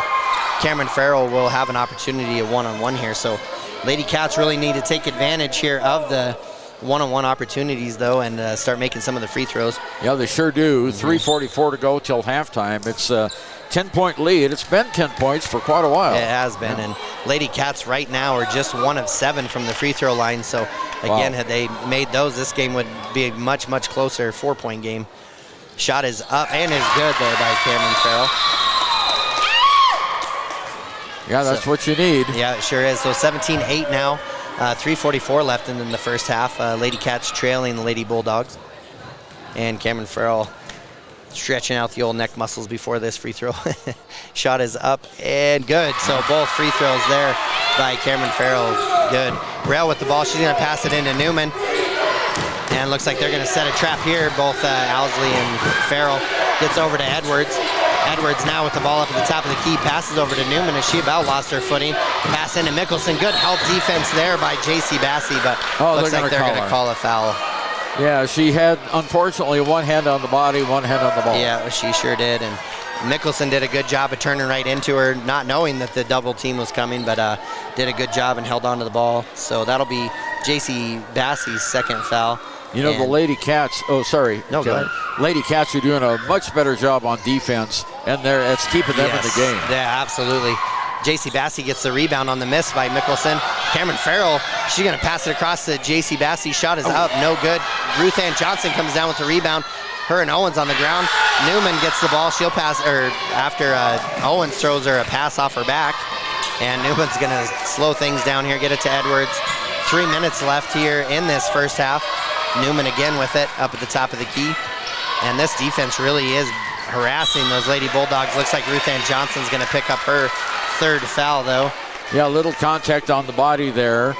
Cameron Farrell will have an opportunity at one-on-one here. So Lady Cats really need to take advantage here of the one-on-one opportunities though, and start making some of the free throws. Yeah, they sure do. 3:44 to go till halftime. It's a 10-point lead. It's been 10 points for quite a while. It has been, and Lady Cats right now are just 1 of 7 from the free throw line. So again, had they made those, this game would be a much closer 4-point game. Shot is up and is good there by Cameron Farrell. Yeah, that's what you need. Yeah, it sure is. So 17-8 now. 3:44 left in the first half. Lady Cats trailing the Lady Bulldogs. And Cameron Farrell stretching out the old neck muscles before this free throw. Shot is up and good. So both free throws there by Cameron Farrell. Good. Rail with the ball. She's going to pass it into Newman. And looks like they're going to set a trap here. Both Owsley and Farrell. Gets over to Edwards. Edwards now with the ball up at the top of the key, passes over to Newman as she about lost her footing. Pass into Mickelson. Good help defense there by JC Bassey, but looks like they're going to call a foul. Yeah, she had, unfortunately, one hand on the body, one hand on the ball. Yeah, she sure did. And Mickelson did a good job of turning right into her, not knowing that the double team was coming, but did a good job and held on to the ball. So that'll be JC Bassey's second foul. You know, the Lady Cats, No, go ahead. Lady Cats are doing a much better job on defense, and it's keeping them in the game. Yeah, absolutely. JC Bassey gets the rebound on the miss by Mickelson. Cameron Farrell, she's going to pass it across to JC Bassey. Shot is up, no good. Ruth Ann Johnson comes down with the rebound. Her and Owens on the ground. Newman gets the ball. She'll pass, or after Owens throws her a pass off her back. And Newman's going to slow things down here, get it to Edwards. 3 minutes left here in this first half. Newman again with it up at the top of the key. And this defense really is harassing those Lady Bulldogs. Looks like Ruth Ann Johnson's going to pick up her third foul, though. Yeah, a little contact on the body there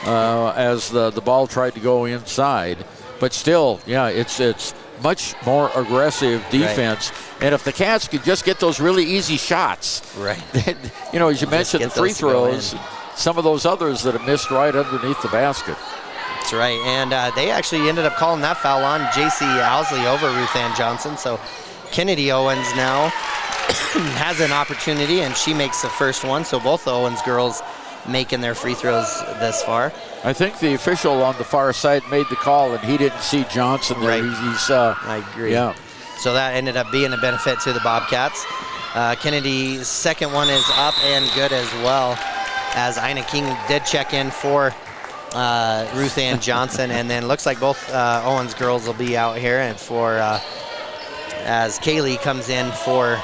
as the ball tried to go inside. But still, yeah, it's much more aggressive defense. Right. And if the Cats could just get those really easy shots, right? You know, as you mentioned, the free throws, some of those others that have missed right underneath the basket. That's right, and they actually ended up calling that foul on JC Owsley over Ruth Ann Johnson. So Kennedy Owens now has an opportunity, and she makes the first one. So both the Owens girls making their free throws this far. I think the official on the far side made the call, and he didn't see Johnson there. Right. I agree. Yeah. So that ended up being a benefit to the Bobcats. Kennedy's second one is up and good as well, as Ina King did check in for Ruth Ann Johnson, and then looks like both Owens girls will be out here, and for as Kaylee comes in for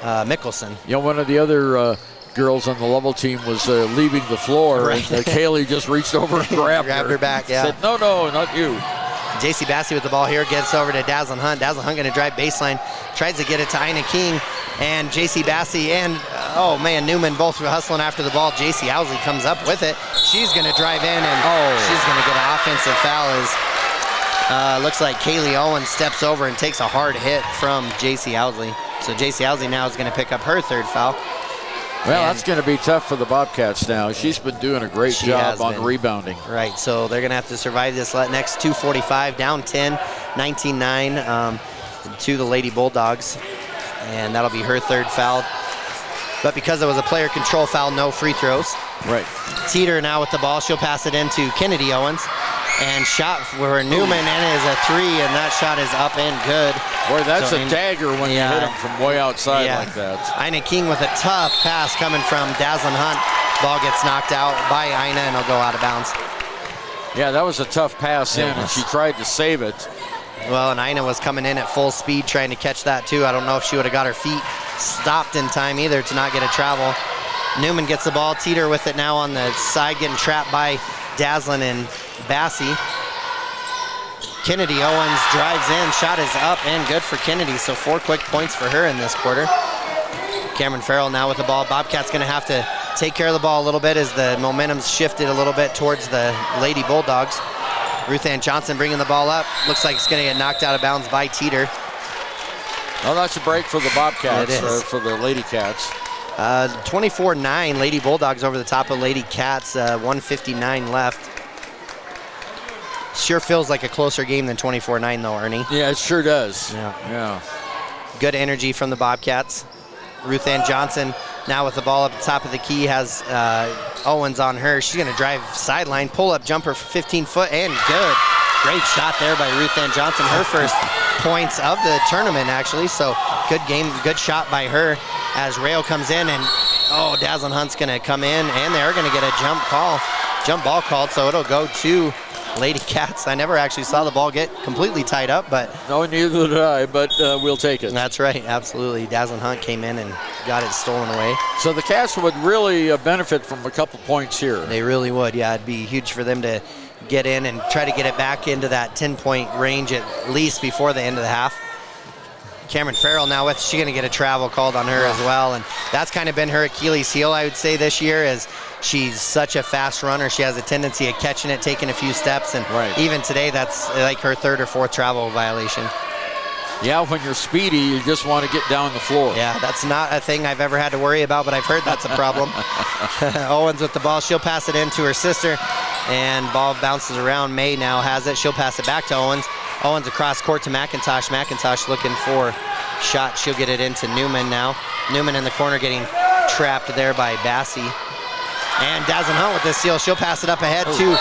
Mickelson. You know, one of the other girls on the Lovell team was leaving the floor, right. And Kaylee just reached over and grabbed her back. Yeah. Said, no, not you. JC Bassey with the ball here, gets over to Dazzlin Hunt. Dazzlin Hunt going to drive baseline, tries to get it to Ina King, and JC Bassey and, Newman both hustling after the ball. JC Owsley comes up with it. She's going to drive in, and she's going to get an offensive foul as looks like Kaylee Owens steps over and takes a hard hit from JC Owsley. So JC Owsley now is going to pick up her third foul. Well, that's going to be tough for the Bobcats now. She's been doing a great job on rebounding. Right, so they're going to have to survive this next 2:45, down 10, 19-9. to the Lady Bulldogs, and that'll be her third foul. But because it was a player control foul, no free throws. Right. Teeter now with the ball. She'll pass it into Kennedy Owens. And shot for Newman, and it is a three, and that shot is up and good. Boy, that's a dagger when you hit him from way outside like that. Ina King with a tough pass coming from Dazzlin Hunt. Ball gets knocked out by Ina, and it'll go out of bounds. Yeah, that was a tough pass in, and she tried to save it. Well, and Ina was coming in at full speed trying to catch that too. I don't know if she would have got her feet stopped in time either to not get a travel. Newman gets the ball. Teeter with it now on the side, getting trapped by Dazzlin and Bassey. Kennedy Owens drives in. Shot is up and good for Kennedy. So 4 quick points for her in this quarter. Cameron Farrell now with the ball. Bobcats going to have to take care of the ball a little bit as the momentum's shifted a little bit towards the Lady Bulldogs. Ruth Ann Johnson bringing the ball up. Looks like it's going to get knocked out of bounds by Teeter. Well, that's a break for the Bobcats, for the Lady Cats. 24-9, Lady Bulldogs over the top of Lady Cats, 1:59 left. Sure feels like a closer game than 24-9 though, Ernie. Yeah, it sure does. Yeah. Good energy from the Bobcats. Ruth Ann Johnson now with the ball up the top of the key, has Owens on her. She's going to drive sideline, pull-up jumper for 15 foot, and good. Great shot there by Ruth Ann Johnson. Her first points of the tournament, actually. So good game, good shot by her as Rayo comes in, and Dazzlin Hunt's going to come in, and they're going to get a jump ball called, so it'll go to Lady Cats. I never actually saw the ball get completely tied up, but... No, neither did I, but we'll take it. That's right, absolutely. Dazzlin Hunt came in and got it stolen away. So the Cats would really benefit from a couple points here. They really would, yeah. It'd be huge for them to get in and try to get it back into that 10-point range at least before the end of the half. Cameron Farrell now with, she's going to get a travel called on her as well, and that's kind of been her Achilles heel, I would say, this year, is she's such a fast runner. She has a tendency of catching it, taking a few steps, and even today that's like her third or fourth travel violation. Yeah, when you're speedy, you just want to get down the floor. Yeah, that's not a thing I've ever had to worry about, but I've heard that's a problem. Owens with the ball. She'll pass it in to her sister, and ball bounces around. May now has it. She'll pass it back to Owens. Owens across court to McIntosh. McIntosh looking for shot. She'll get it into Newman now. Newman in the corner getting trapped there by Bassey. And Dazzlin Hunt with the steal. She'll pass it up ahead to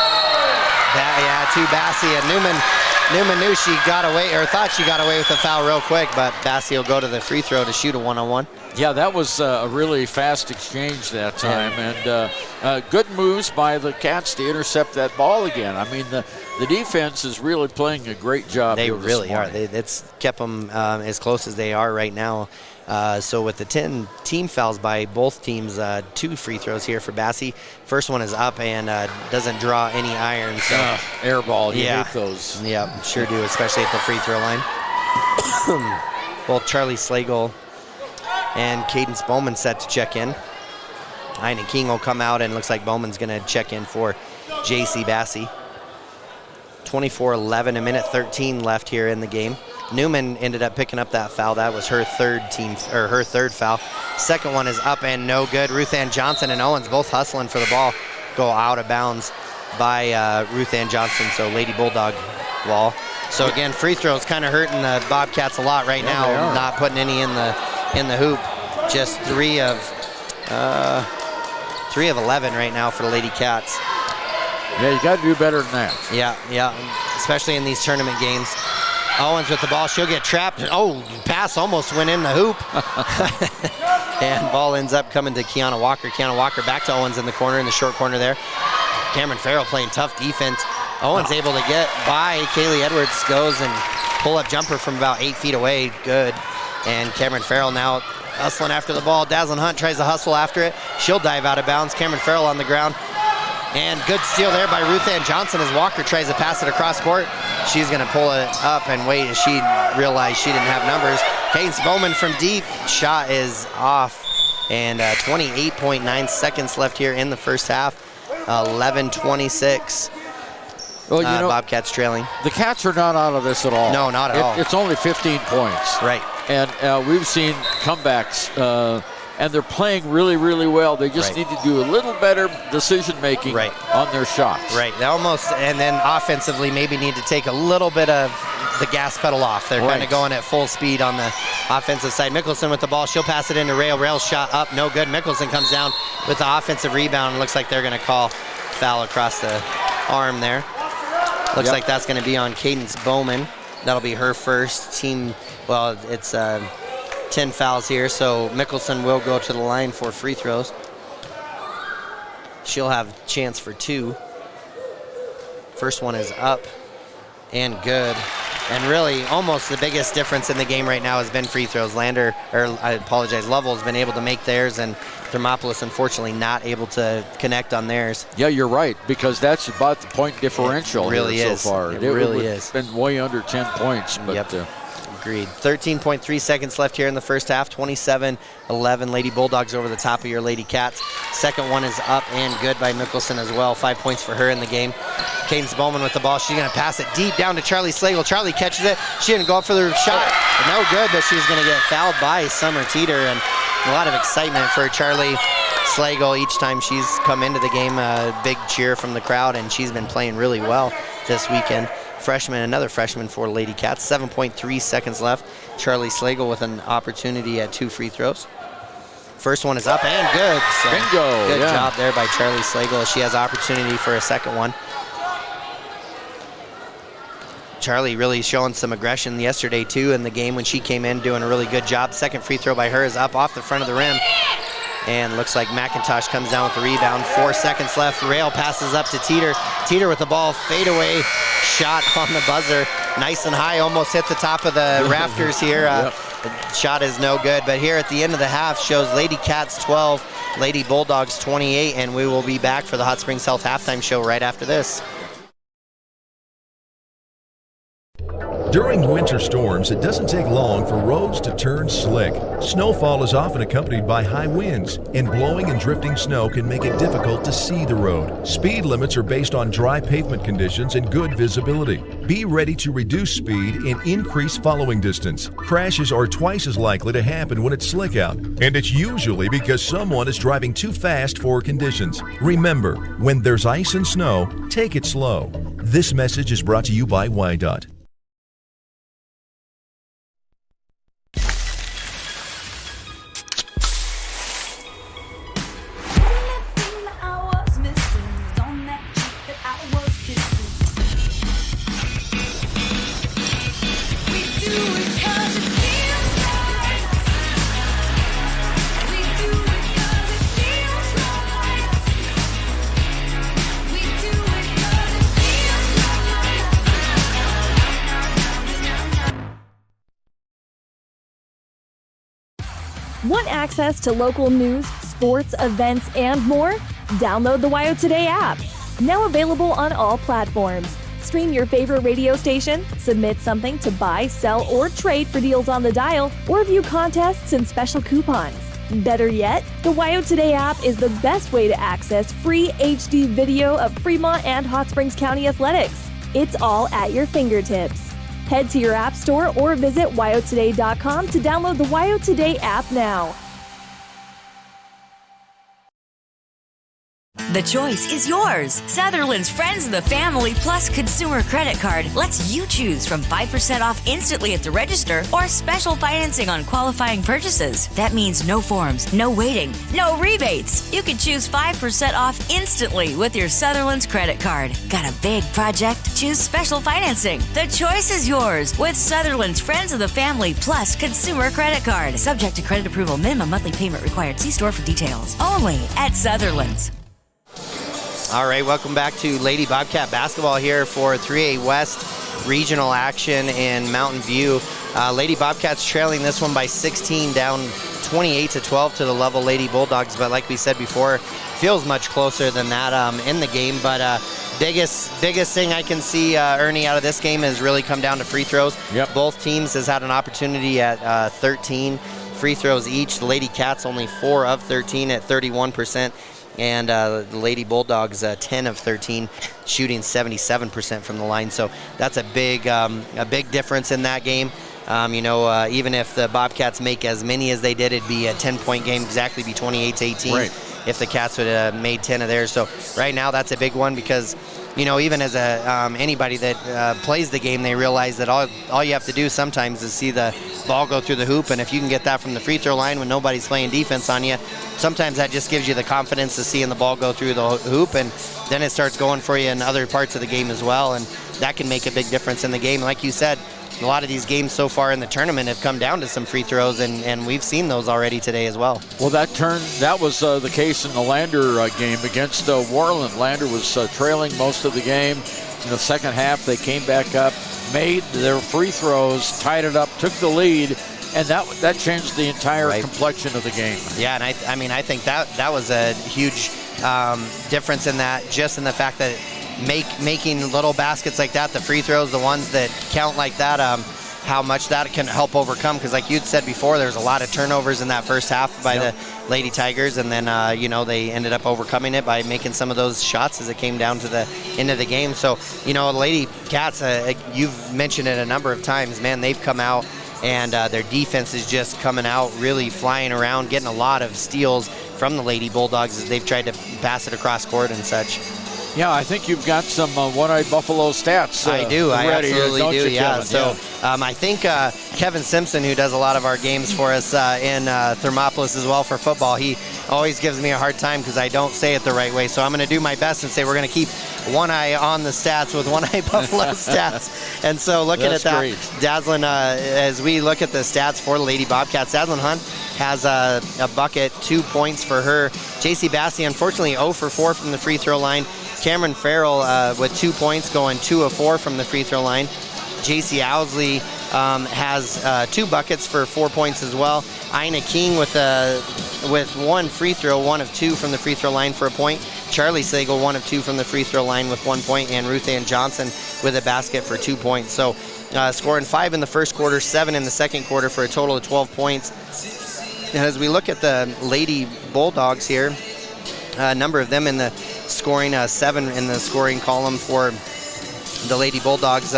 Bassey, and Newman knew she got away, or thought she got away with the foul real quick, but Bassey will go to the free throw to shoot a one-on-one. Yeah, that was a really fast exchange that time, and good moves by the Cats to intercept that ball again. I mean, the defense is really playing a great job. They really are. It's kept them as close as they are right now. So with the 10 team fouls by both teams, 2 free throws here for Bassey. First one is up and doesn't draw any iron. So air ball, you hate those. Yeah, sure do, especially at the free throw line. Both Charlie Slagle and Cadence Bowman set to check in. Ina King will come out, and looks like Bowman's going to check in for J.C. Bassey. 24-11, a minute 13 left here in the game. Newman ended up picking up that foul. That was her third foul. Second one is up and no good. Ruth Ann Johnson and Owens both hustling for the ball. Go out of bounds by Ruth Ann Johnson, so Lady Bulldog ball. So again, free throws kind of hurting the Bobcats a lot right now. Not putting any in the hoop. Just 3 of 11 right now for the Lady Cats. Yeah, you got to do better than that. Yeah, especially in these tournament games. Owens with the ball. She'll get trapped. Pass almost went in the hoop. And ball ends up coming to Kiana Walker. Kiana Walker back to Owens in the corner, in the short corner there. Cameron Farrell playing tough defense. Owens able to get by. Kaylee Edwards goes and pull-up jumper from about 8 feet away. Good. And Cameron Farrell now hustling after the ball. Dazzlin Hunt tries to hustle after it. She'll dive out of bounds. Cameron Farrell on the ground. And good steal there by Ruth Ann Johnson as Walker tries to pass it across court. She's going to pull it up and wait as she realized she didn't have numbers. Cadence Bowman from deep. Shot is off. And 28.9 seconds left here in the first half. 11-26. Well, Bobcats trailing. The Cats are not out of this at all. No, not at all. It's only 15 points. Right. And we've seen comebacks. And they're playing really, really well. They just need to do a little better decision-making on their shots. Right. They almost, and then offensively maybe need to take a little bit of the gas pedal off. They're kind of going at full speed on the offensive side. Mickelson with the ball. She'll pass it into Rail. Rail's shot up, no good. Mickelson comes down with the offensive rebound. Looks like they're going to call foul across the arm there. Looks like that's going to be on Cadence Bowman. That'll be her first team. Well, it's 10 fouls here, so Mickelson will go to the line for free throws. She'll have a chance for 2. First one is up and good. And really, almost the biggest difference in the game right now has been free throws. Lovell's been able to make theirs, and Thermopolis, unfortunately, not able to connect on theirs. Yeah, you're right, because that's about the point differential it really here is. so far. It really is. It's been way under 10 points. But, Agreed. 13.3 seconds left here in the first half. 27-11 Lady Bulldogs over the top of your Lady Cats. Second one is up and good by Mickelson as well. 5 points for her in the game. Cadence Bowman with the ball. She's going to pass it deep down to Charlie Slagle. Charlie catches it. She didn't go up for the shot. No good, but she's going to get fouled by Summer Teeter. And a lot of excitement for Charlie Slagle each time she's come into the game. A big cheer from the crowd, and she's been playing really well this weekend. Another freshman for Lady Cats. 7.3 seconds left. Charlie Slagle with an opportunity at 2 free throws. First one is up and good. So bingo. Good job there by Charlie Slagle. She has opportunity for a second one. Charlie really showing some aggression yesterday too in the game when she came in, doing a really good job. Second free throw by her is up off the front of the rim. And looks like McIntosh comes down with the rebound. 4 seconds left. Rail passes up to Teeter. Teeter with the ball. Fadeaway shot on the buzzer. Nice and high. Almost hit the top of the rafters here. The shot is no good. But here at the end of the half shows Lady Cats 12, Lady Bulldogs 28. And we will be back for the Hot Springs Health halftime show right after this. During winter storms, it doesn't take long for roads to turn slick. Snowfall is often accompanied by high winds, and blowing and drifting snow can make it difficult to see the road. Speed limits are based on dry pavement conditions and good visibility. Be ready to reduce speed and increase following distance. Crashes are twice as likely to happen when it's slick out, and it's usually because someone is driving too fast for conditions. Remember, when there's ice and snow, take it slow. This message is brought to you by WYDOT. Want access to local news, sports, events, and more? Download the WYO Today app. Now available on all platforms. Stream your favorite radio station, submit something to buy, sell, or trade for deals on the dial, or view contests and special coupons. Better yet, the WYO Today app is the best way to access free HD video of Fremont and Hot Springs County athletics. It's all at your fingertips. Head to your app store or visit wyotoday.com to download the WYO Today app now. The choice is yours. Sutherland's Friends of the Family Plus Consumer Credit Card lets you choose from 5% off instantly at the register or special financing on qualifying purchases. That means no forms, no waiting, no rebates. You can choose 5% off instantly with your Sutherland's credit card. Got a big project? Choose special financing. The choice is yours with Sutherland's Friends of the Family Plus Consumer Credit Card. Subject to credit approval. Minimum monthly payment required. See store for details. Only at Sutherland's. All right, welcome back to Lady Bobcat basketball here for 3A West regional action in Mountain View. Lady Bobcats trailing this one by 16, down 28-12 to the Lovell Lady Bulldogs. But like we said before, feels much closer than that in the game. But biggest thing I can see, Ernie, out of this game has really come down to free throws. Yep. Both teams has had an opportunity at 13 free throws each. The Lady Cats only 4 of 13 at 31%. And the Lady Bulldogs 10 of 13, shooting 77% from the line. So that's a big difference in that game. Even if the Bobcats make as many as they did, it'd be a 10-point game, exactly be 28-18 if the Cats would have made 10 of theirs. So right now that's a big one because even as anybody that plays the game, they realize that all you have to do sometimes is see the ball go through the hoop, and if you can get that from the free throw line when nobody's playing defense on you, sometimes that just gives you the confidence to seeing the ball go through the hoop, and then it starts going for you in other parts of the game as well, and that can make a big difference in the game. Like you said, a lot of these games so far in the tournament have come down to some free throws, and we've seen those already today as well. Well, that was the case in the Lander game against Warland. Lander was trailing most of the game. In the second half, they came back up, made their free throws, tied it up, took the lead, and that changed the entire complexion of the game. Yeah, and I think that was a huge difference in that, just in the fact that making little baskets like that, the free throws, the ones that count like that, how much that can help overcome. Because like you'd said before, there's a lot of turnovers in that first half by the Lady Tigers, and then they ended up overcoming it by making some of those shots as it came down to the end of the game. So the Lady Cats, you've mentioned it a number of times, man, they've come out and their defense is just coming out, really flying around, getting a lot of steals from the Lady Bulldogs as they've tried to pass it across court and such. Yeah, I think you've got some One-Eyed Buffalo stats. I do. I absolutely do. Yeah. Kevin? So I think Kevin Simpson, who does a lot of our games for us in Thermopolis as well for football, he always gives me a hard time because I don't say it the right way. So I'm going to do my best and say we're going to keep one eye on the stats with One-Eyed Buffalo stats. And so looking at that, great. Dazzlin, as we look at the stats for the Lady Bobcats, Dazzlin Hunt has a bucket, 2 points for her. JC Bassey, unfortunately, 0 for 4 from the free throw line. Cameron Farrell with 2 points, going 2 of 4 from the free throw line. JC Owsley has 2 buckets for 4 points as well. Ina King with 1 free throw, 1 of 2 from the free throw line for a point. Charlie Sagal, 1 of 2 from the free throw line with 1 point, and Ruth Ann Johnson with a basket for 2 points. So scoring 5 in the first quarter, 7 in the second quarter for a total of 12 points. And as we look at the Lady Bulldogs here, a number of them in the scoring, 7 in the scoring column for the Lady Bulldogs.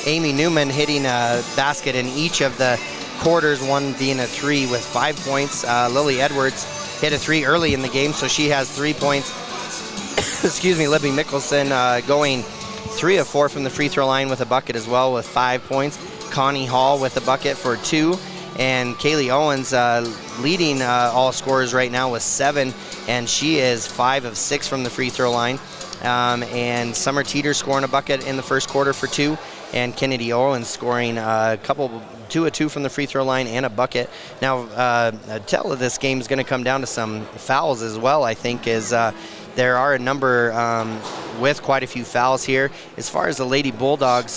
Amy Newman hitting a basket in each of the quarters, one being a 3 with 5 points. Lily Edwards hit a 3 early in the game, so she has 3 points. Excuse me, Libby Mickelson going 3 of 4 from the free throw line with a bucket as well with 5 points. Connie Hall with a bucket for 2. And Kaylee Owens leading all scorers right now with 7, and she is 5 of 6 from the free throw line. And Summer Teeter scoring a bucket in the first quarter for 2, and Kennedy Owens scoring a couple, 2 of 2 from the free throw line and a bucket. Now, a tell of this game is going to come down to some fouls as well, I think, is there are a number with quite a few fouls here. As far as the Lady Bulldogs,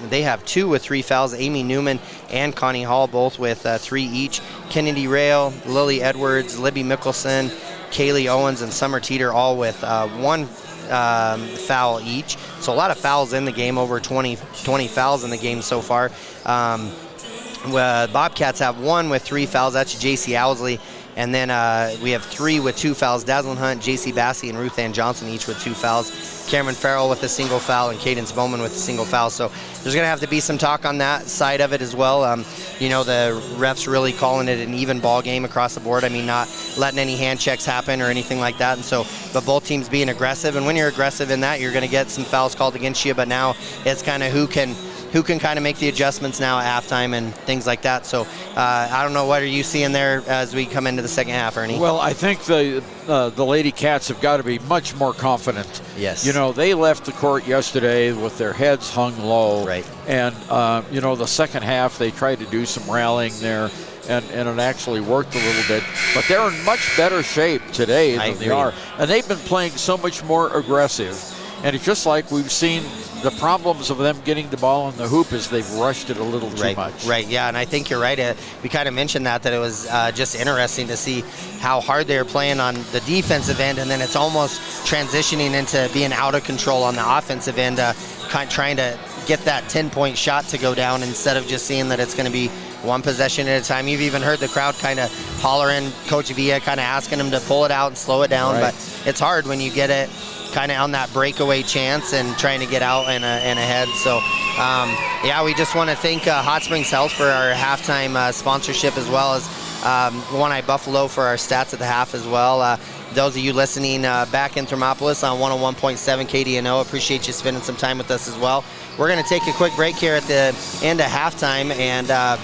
they have 2 with 3 fouls. Amy Newman and Connie Hall both with 3 each. Kennedy Rail, Lily Edwards, Libby Mickelson, Kaylee Owens, and Summer Teeter all with 1 foul each. So a lot of fouls in the game, over 20 fouls in the game so far. Bobcats have 1 with 3 fouls. That's JC Owsley. And then we have 3 with 2 fouls. Dazzlin Hunt, JC Bassey, and Ruth Ann Johnson each with 2 fouls. Cameron Farrell with a single foul, and Cadence Bowman with a single foul. So there's going to have to be some talk on that side of it as well. The refs really calling it an even ball game across the board. I mean, not letting any hand checks happen or anything like that. And so, but both teams being aggressive. And when you're aggressive in that, you're going to get some fouls called against you. But now it's kind of who can kind of make the adjustments now at halftime and things like that. So I don't know, what are you seeing there as we come into the second half, Ernie? Well, I think the Lady Cats have got to be much more confident. Yes. They left the court yesterday with their heads hung low. Right. And, the second half they tried to do some rallying there, and it actually worked a little bit. But they're in much better shape today than they are. And they've been playing so much more aggressive. And it's just like we've seen the problems of them getting the ball in the hoop is they've rushed it a little too much. Right, yeah, and I think you're right. We kind of mentioned that it was just interesting to see how hard they were playing on the defensive end, and then it's almost transitioning into being out of control on the offensive end, trying to get that 10-point shot to go down instead of just seeing that it's going to be one possession at a time. You've even heard the crowd kind of hollering, Coach Villa kind of asking them to pull it out and slow it down, but it's hard when you get it kind of on that breakaway chance and trying to get out and ahead. So, we just want to thank Hot Springs Health for our halftime sponsorship, as well as One-Eye Buffalo for our stats at the half as well. those of you listening back in Thermopolis on 101.7 KDNO, appreciate you spending some time with us as well. We're going to take a quick break here at the end of halftime, and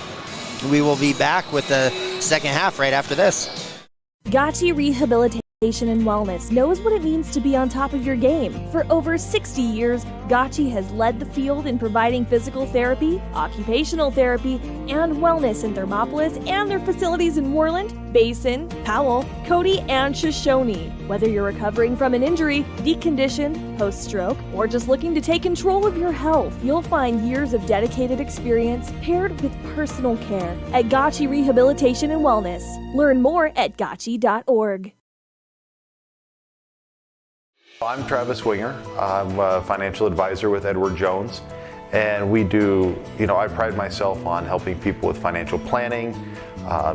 we will be back with the second half right after this. Gotchi Rehabilitation and Wellness knows what it means to be on top of your game. For over 60 years, Gotchi has led the field in providing physical therapy, occupational therapy, and wellness in Thermopolis and their facilities in Worland, Basin, Powell, Cody, and Shoshone. Whether you're recovering from an injury, deconditioned, post-stroke, or just looking to take control of your health, you'll find years of dedicated experience paired with personal care at Gotchi Rehabilitation and Wellness. Learn more at gotchi.org. I'm Travis Winger. I'm a financial advisor with Edward Jones, and we do, I pride myself on helping people with financial planning,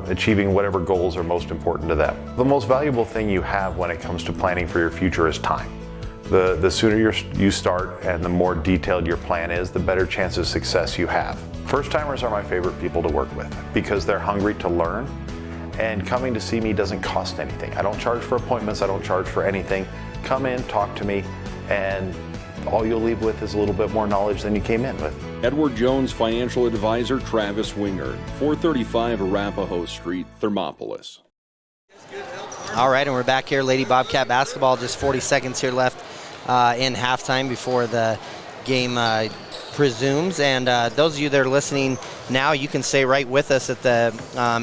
achieving whatever goals are most important to them. The most valuable thing you have when it comes to planning for your future is time. The sooner you start and the more detailed your plan is, the better chance of success you have. First-timers are my favorite people to work with because they're hungry to learn, and coming to see me doesn't cost anything. I don't charge for appointments, I don't charge for anything. Come in, talk to me, and all you'll leave with is a little bit more knowledge than you came in with. Edward Jones Financial Advisor Travis Winger, 435 Arapahoe Street, Thermopolis. All right, and we're back here, Lady Bobcat basketball. Just 40 seconds here left in halftime before the game presumes. And those of you that are listening now, you can stay right with us at the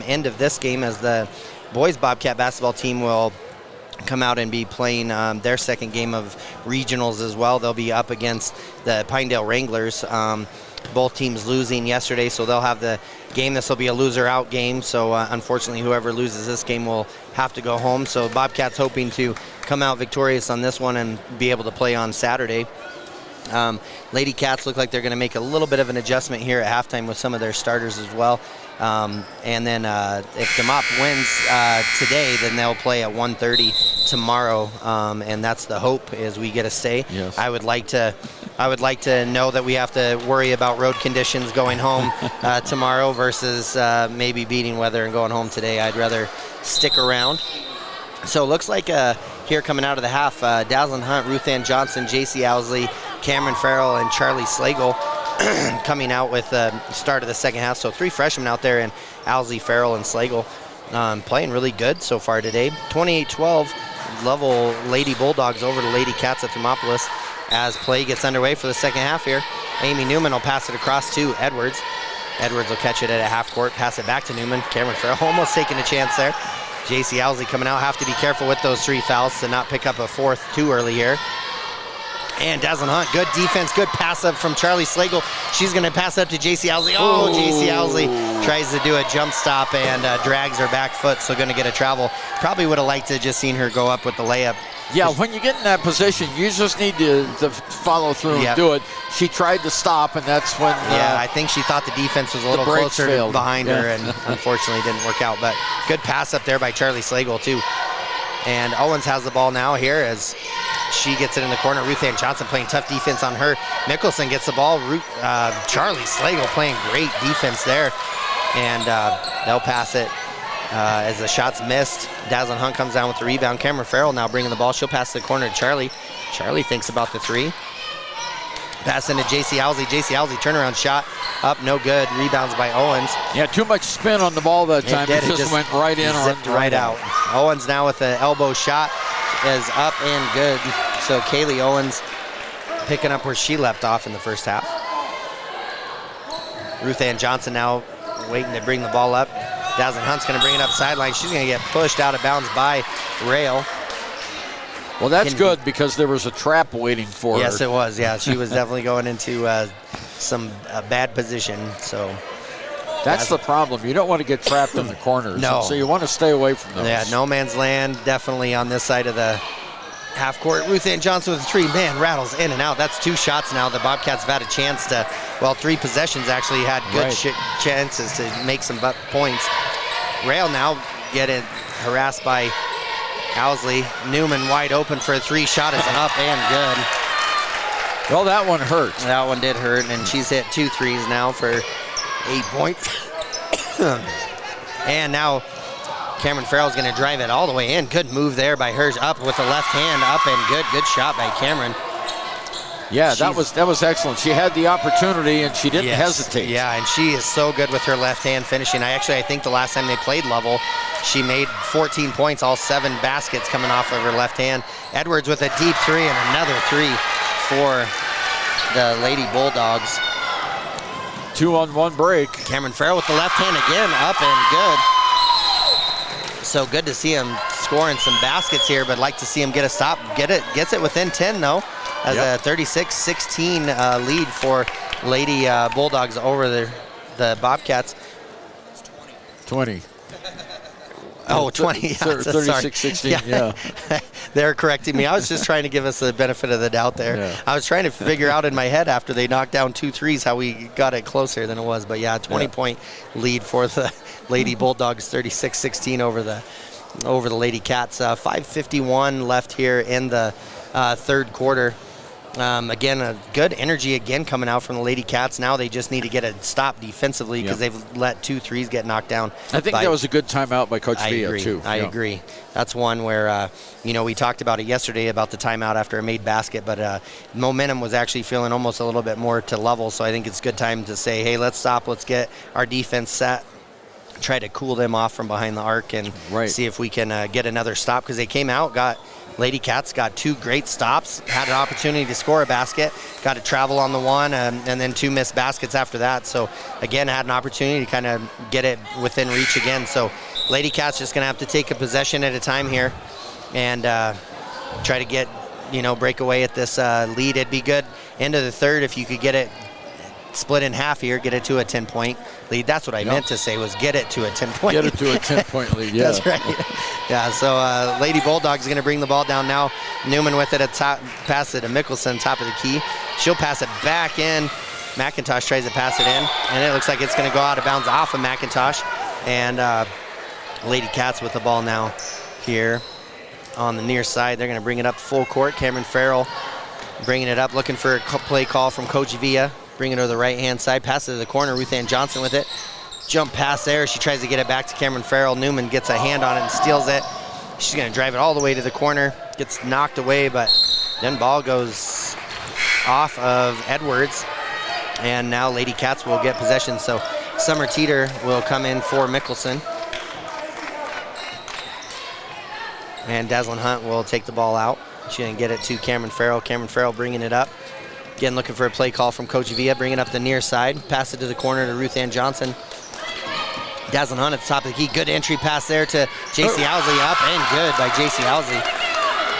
end of this game as the boys Bobcat basketball team will come out and be playing their second game of regionals as well. They'll be up against the Pinedale Wranglers. Both teams losing yesterday, so they'll have the game. This will be a loser-out game, so unfortunately whoever loses this game will have to go home. So Bobcats hoping to come out victorious on this one and be able to play on Saturday. Lady Cats look like they're going to make a little bit of an adjustment here at halftime with some of their starters as well. And then if Demop wins today, then they'll play at 1:30 tomorrow, and that's the hope, is we get a stay. Yes. I would like to know that we have to worry about road conditions going home tomorrow versus maybe beating weather and going home today. I'd rather stick around. So it looks like here coming out of the half, Dazzlin Hunt, Ruth Ann Johnson, J.C. Owsley, Cameron Farrell, and Charlie Slagle coming out with the start of the second half. So 3 freshmen out there, and Owsley, Farrell, and Slagle playing really good so far today. 28-12, Lovell Lady Bulldogs over to Lady Cats at Thermopolis as play gets underway for the second half here. Amy Newman will pass it across to Edwards. Edwards will catch it at a half court, pass it back to Newman. Cameron Farrell almost taking a chance there. J.C. Owsley coming out, have to be careful with those 3 fouls to not pick up a 4th too early here. And Dazzlin Hunt, good defense, good pass up from Charlie Slagle. She's going to pass up to J.C. Owsley. Oh, J.C. Owsley tries to do a jump stop and drags her back foot, so going to get a travel. Probably would have liked to just seen her go up with the layup. Yeah, when you get in that position, you just need to follow through and do it. She tried to stop, and that's when... I think she thought the defense was a little closer behind her, and unfortunately didn't work out. But good pass up there by Charlie Slagle, too. And Owens has the ball now here as she gets it in the corner. Ruth Ann Johnson playing tough defense on her. Mickelson gets the ball. Charlie Slagle playing great defense there. And they'll pass it as the shot's missed. Dazzlin Hunt comes down with the rebound. Cameron Farrell now bringing the ball. She'll pass to the corner to Charlie. Charlie thinks about the 3. Pass into J.C. Owsley. J.C. Owsley turnaround shot up, no good. Rebounds by Owens. Yeah, too much spin on the ball that time. It just went right in or right out. Owens now with the elbow shot is up and good. So Kaylee Owens picking up where she left off in the first half. Ruth Ann Johnson now waiting to bring the ball up. Dazzlin Hunt's going to bring it up sideline. She's going to get pushed out of bounds by Rail. Well, that's good because there was a trap waiting for her. Yes, it was. Yeah, she was definitely going into some bad position. So that's the problem. You don't want to get trapped in the corners. No. So you want to stay away from those. Yeah, no man's land definitely on this side of the half court. Ruth Ann Johnson with a 3. Man, rattles in and out. That's 2 shots now. The Bobcats have had a chance to, 3 possessions actually had good chances to make some points. Rail now getting harassed by Owsley. Newman wide open for a 3. Shot is up and good. Well, that one hurt. That one did hurt, and she's hit 2 threes now for 8 points. And now Cameron Farrell's going to drive it all the way in. Good move there by her, up with the left hand, up and good. Good shot by Cameron. Yeah, that was excellent. She had the opportunity and she didn't hesitate. Yeah, and she is so good with her left hand finishing. I think the last time they played Lovell, she made 14 points, all 7 baskets coming off of her left hand. Edwards with a deep 3 and another 3 for the Lady Bulldogs. 2-on-1 break. Cameron Farrell with the left hand again, up and good. So good to see him scoring some baskets here, but like to see him get a stop. Gets it within 10 though, as a 36-16 lead for Lady Bulldogs over the Bobcats. 20. Oh, 20. 36-16, yeah. They're correcting me. I was just trying to give us the benefit of the doubt there. Yeah. I was trying to figure out in my head after they knocked down 2 threes how we got it closer than it was. But yeah, 20-point lead for the Lady Bulldogs, 36-16 over the Lady Cats. 5:51 left here in the third quarter. Again, a good energy again coming out from the Lady Cats. Now they just need to get a stop defensively because they've let 2 threes get knocked down. I think that was a good timeout by Coach Villa, too. I agree. That's one where, we talked about it yesterday about the timeout after a made basket, but momentum was actually feeling almost a little bit more to Lovell. So I think it's a good time to say, hey, let's stop. Let's get our defense set. Try to cool them off from behind the arc and see if we can get another stop because they came out, Lady Cats got 2 great stops, had an opportunity to score a basket, got to travel on the one, and then 2 missed baskets after that. So, again, had an opportunity to kind of get it within reach again. So, Lady Cats just going to have to take a possession at a time here and try to get, break away at this lead. It'd be good into the third if you could get it split in half here, get it to a 10-point lead. That's what I meant to say was get it to a 10-point lead. Get it to a 10-point lead, yeah. That's right. Yeah, so Lady Bulldogs going to bring the ball down now. Newman with it at top, pass it to Mickelson, top of the key. She'll pass it back in. McIntosh tries to pass it in, and it looks like it's going to go out of bounds off of McIntosh. And Lady Cats with the ball now here on the near side. They're going to bring it up full court. Cameron Farrell bringing it up, looking for a play call from Coach Villa. Bring it to the right-hand side, pass it to the corner. Ruth Ann Johnson with it. Jump pass there. She tries to get it back to Cameron Farrell. Newman gets a hand on it and steals it. She's going to drive it all the way to the corner. Gets knocked away, but then ball goes off of Edwards. And now Lady Cats will get possession. So Summer Teeter will come in for Mickelson. And Dazzlin Hunt will take the ball out. She's going to get it to Cameron Farrell. Cameron Farrell bringing it up. Again, looking for a play call from Coach Villa. Bring it up the near side. Pass it to the corner to Ruth Ann Johnson. Dazzlin Hunt at the top of the key. Good entry pass there to J.C. Owsley. Up and good by J.C. Owsley.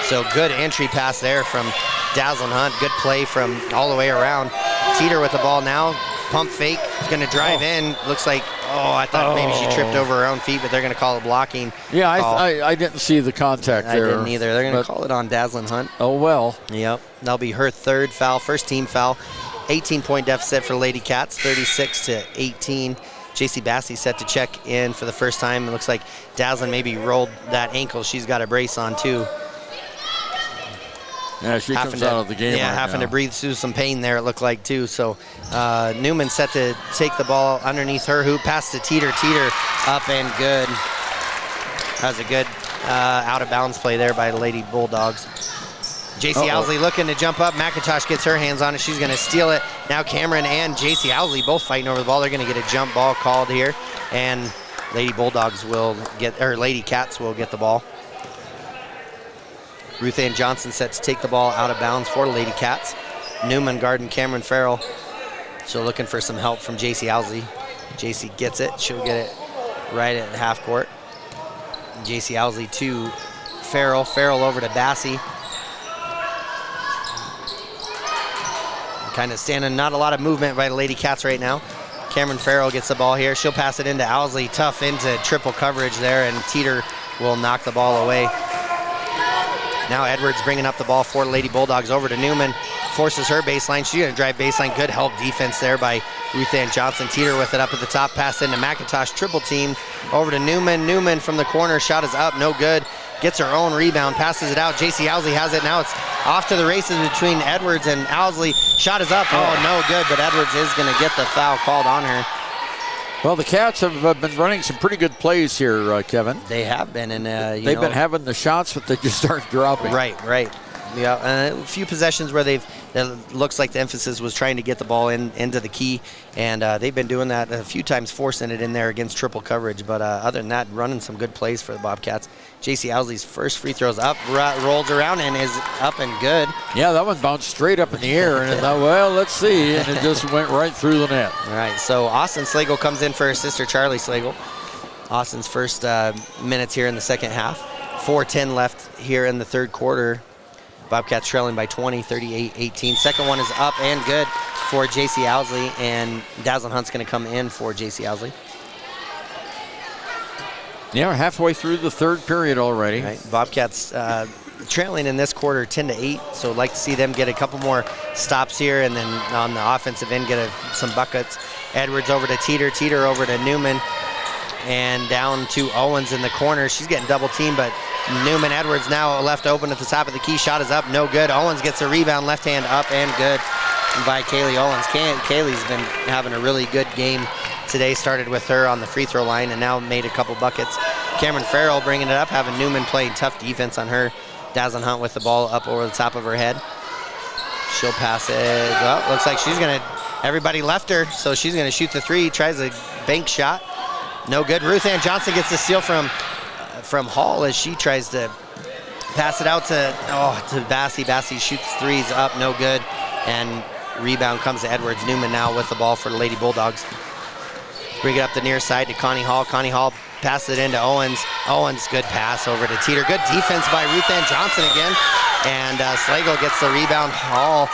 So good entry pass there from Dazzlin Hunt. Good play from all the way around. Teeter with the ball now. Pump fake. Going to drive in. Looks like, I thought maybe she tripped over her own feet, but they're going to call a blocking Yeah, call. I didn't see the contact there. I didn't either. They're going to call it on Dazzlin Hunt. Oh, well. Yep. That'll be her third foul, first team foul. 18-point deficit for Lady Cats, 36-18. JC Bassey set to check in for the first time. It looks like Dazzlin maybe rolled that ankle. She's got a brace on, too. Yeah, she comes out of the game right having now. to breathe through some pain there, it looked like, too. So Newman set to take the ball underneath her hoop. Pass to Teeter. Teeter up and good. That was a good out-of-bounds play there by the Lady Bulldogs. J.C. Owsley looking to jump up. McIntosh gets her hands on it. She's going to steal it. Now Cameron and J.C. Owsley both fighting over the ball. They're going to get a jump ball called here. And Lady Bulldogs will get, or Lady Cats will get the ball. Ruth Ann Johnson set to take the ball out of bounds for Lady Cats. Newman guarding Cameron Farrell. So looking for some help from J.C. Owsley. J.C. gets it. She'll get it right at half court. J.C. Owsley to Farrell. Farrell over to Bassey. Kind of standing, not a lot of movement by the Lady Cats right now. Cameron Farrell gets the ball here. She'll pass it into Owsley. Tough into triple coverage there, and Teeter will knock the ball away. Now Edwards bringing up the ball for Lady Bulldogs over to Newman. Forces her baseline. She's going to drive baseline. Good help defense there by Ruth Ann Johnson. Teeter with it up at the top. Pass into McIntosh. Triple team over to Newman. Newman from the corner. Shot is up. No good. Gets her own rebound. Passes it out. J.C. Owsley has it. Now it's off to the races between Edwards and Owsley. Shot is up. Oh, no good. But Edwards is going to get the foul called on her. Well, the Cats have been running some pretty good plays here, Kevin. They have been, and they've been having the shots, but they just aren't dropping. Right. Yeah, a few possessions where it looks like the emphasis was trying to get the ball into the key, and they've been doing that a few times, forcing it in there against triple coverage. But other than that, running some good plays for the Bobcats. J.C. Owsley's first free throw's up, rolls around, and is up and good. Yeah, that one bounced straight up in the air, and I thought, well, let's see, and it just went right through the net. All right, so Austin Slagle comes in for her sister, Charlie Slagle. Austin's first minutes here in the second half. 4:10 left here in the third quarter. Bobcats trailing by 20, 38-18. Second one is up and good for J.C. Owsley, and Dazzlin Hunt's going to come in for J.C. Owsley. Yeah, we're halfway through the third period already. Right. Bobcats trailing in this quarter 10-8, so I'd like to see them get a couple more stops here, and then on the offensive end get some buckets. Edwards over to Teeter over to Newman, and down to Owens in the corner. She's getting double teamed, but Newman Edwards now left open at the top of the key. Shot is up, no good. Owens gets a rebound, left hand up and good by Kaylee Owens. Kaylee's been having a really good game today. Started with her on the free throw line and now made a couple buckets. Cameron Farrell bringing it up, having Newman playing tough defense on her. Dazzlin Hunt with the ball up over the top of her head. She'll pass it. Well, looks like everybody left her, so she's going to shoot the three. Tries a bank shot. No good. Ruth Ann Johnson gets the steal from Hall as she tries to pass it out to Bassey. Bassey shoots threes up, no good. And rebound comes to Edwards. Newman now with the ball for the Lady Bulldogs. Bring it up the near side to Connie Hall. Connie Hall passes it into Owens. Owens, good pass over to Teeter. Good defense by Ruth Ann Johnson again. And Slagle gets the rebound. Hall.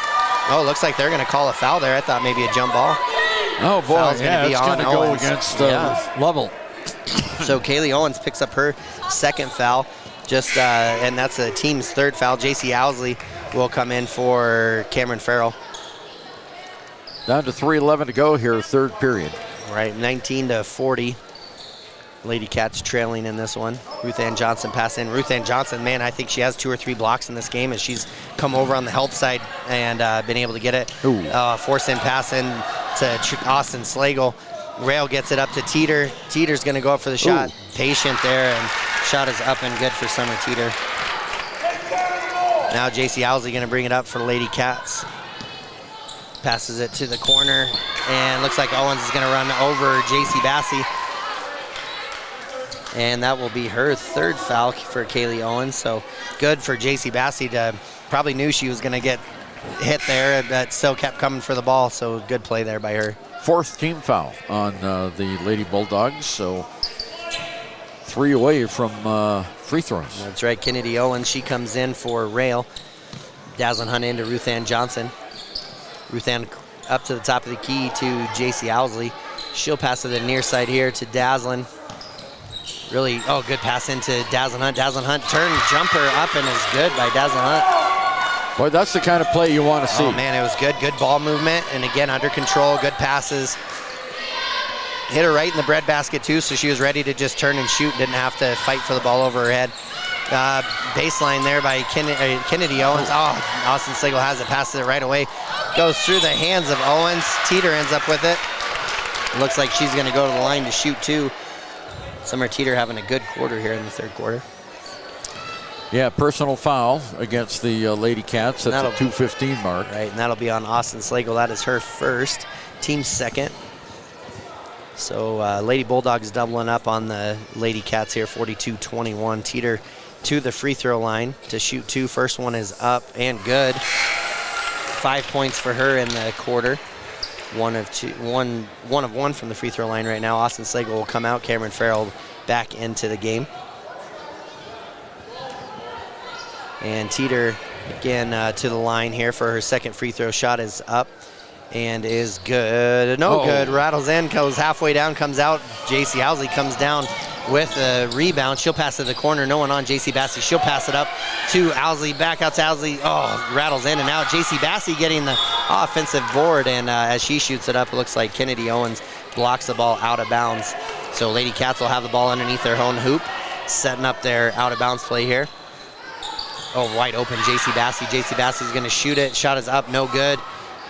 Oh, looks like they're going to call a foul there. I thought maybe a jump ball. Oh, boy. Foul's yeah, it's going to go against Lovell. So Kaylee Owens picks up her second foul. And that's the team's third foul. J.C. Owsley will come in for Cameron Farrell. Down to 3:11 to go here, third period. Right, 19-40. Lady Cats trailing in this one. Ruth Ann Johnson pass in. Ruth Ann Johnson, man, I think she has 2 or 3 blocks in this game as she's come over on the help side and been able to get it. Force in pass in to Austin Slagle. Rail gets it up to Teeter. Teeter's going to go up for the shot. Patient there, and shot is up and good for Summer Teeter. Now J.C. Owsley going to bring it up for the Lady Cats. Passes it to the corner, and looks like Owens is going to run over J.C. Bassey. And that will be her third foul for Kaylee Owens. So good for J.C. Bassey to probably knew she was going to get hit there, but still kept coming for the ball. So good play there by her. Fourth team foul on the Lady Bulldogs. So 3 away from free throws. That's right. Kennedy Owens, she comes in for Rail. Dazzlin Hunt into Ruth Ann Johnson. Ruth Ann up to the top of the key to J.C. Owsley. She'll pass to the near side here to Dazzlin. Really, good pass into Dazzlin Hunt. Dazzlin Hunt turn jumper up and is good by Dazzlin Hunt. Boy, that's the kind of play you want to see. Oh, man, it was good. Good ball movement, and again, under control, good passes. Hit her right in the breadbasket, too, so she was ready to just turn and shoot. Didn't have to fight for the ball over her head. Baseline there by Kennedy Owens. Austin Slagle has it, passes it right away. Goes through the hands of Owens. Teeter ends up with it. Looks like she's going to go to the line to shoot, too. Summer Teeter having a good quarter here in the third quarter. Yeah, personal foul against the Lady Cats at the 2:15 mark. Right, and that'll be on Austin Slagle. That is her first, team second. So Lady Bulldogs doubling up on the Lady Cats here, 42-21. Teeter to the free throw line to shoot 2. First one is up and good. 5 points for her in the quarter. One of one from the free throw line right now. Austin Slagle will come out. Cameron Farrell back into the game. And Teeter again to the line here for her second free throw. Shot is up and is good. Good. Rattles in, goes halfway down, comes out. J.C. Owsley comes down with a rebound. She'll pass to the corner. No one on J.C. Bassey. She'll pass it up to Owsley. Back out to Owsley. Rattles in and out. J.C. Bassey getting the offensive board, and as she shoots it up, it looks like Kennedy Owens blocks the ball out of bounds. So Lady Cats will have the ball underneath their own hoop, setting up their out of bounds play here. Wide open J.C. Bassey. J.C. Bassey's going to shoot it. Shot is up, no good.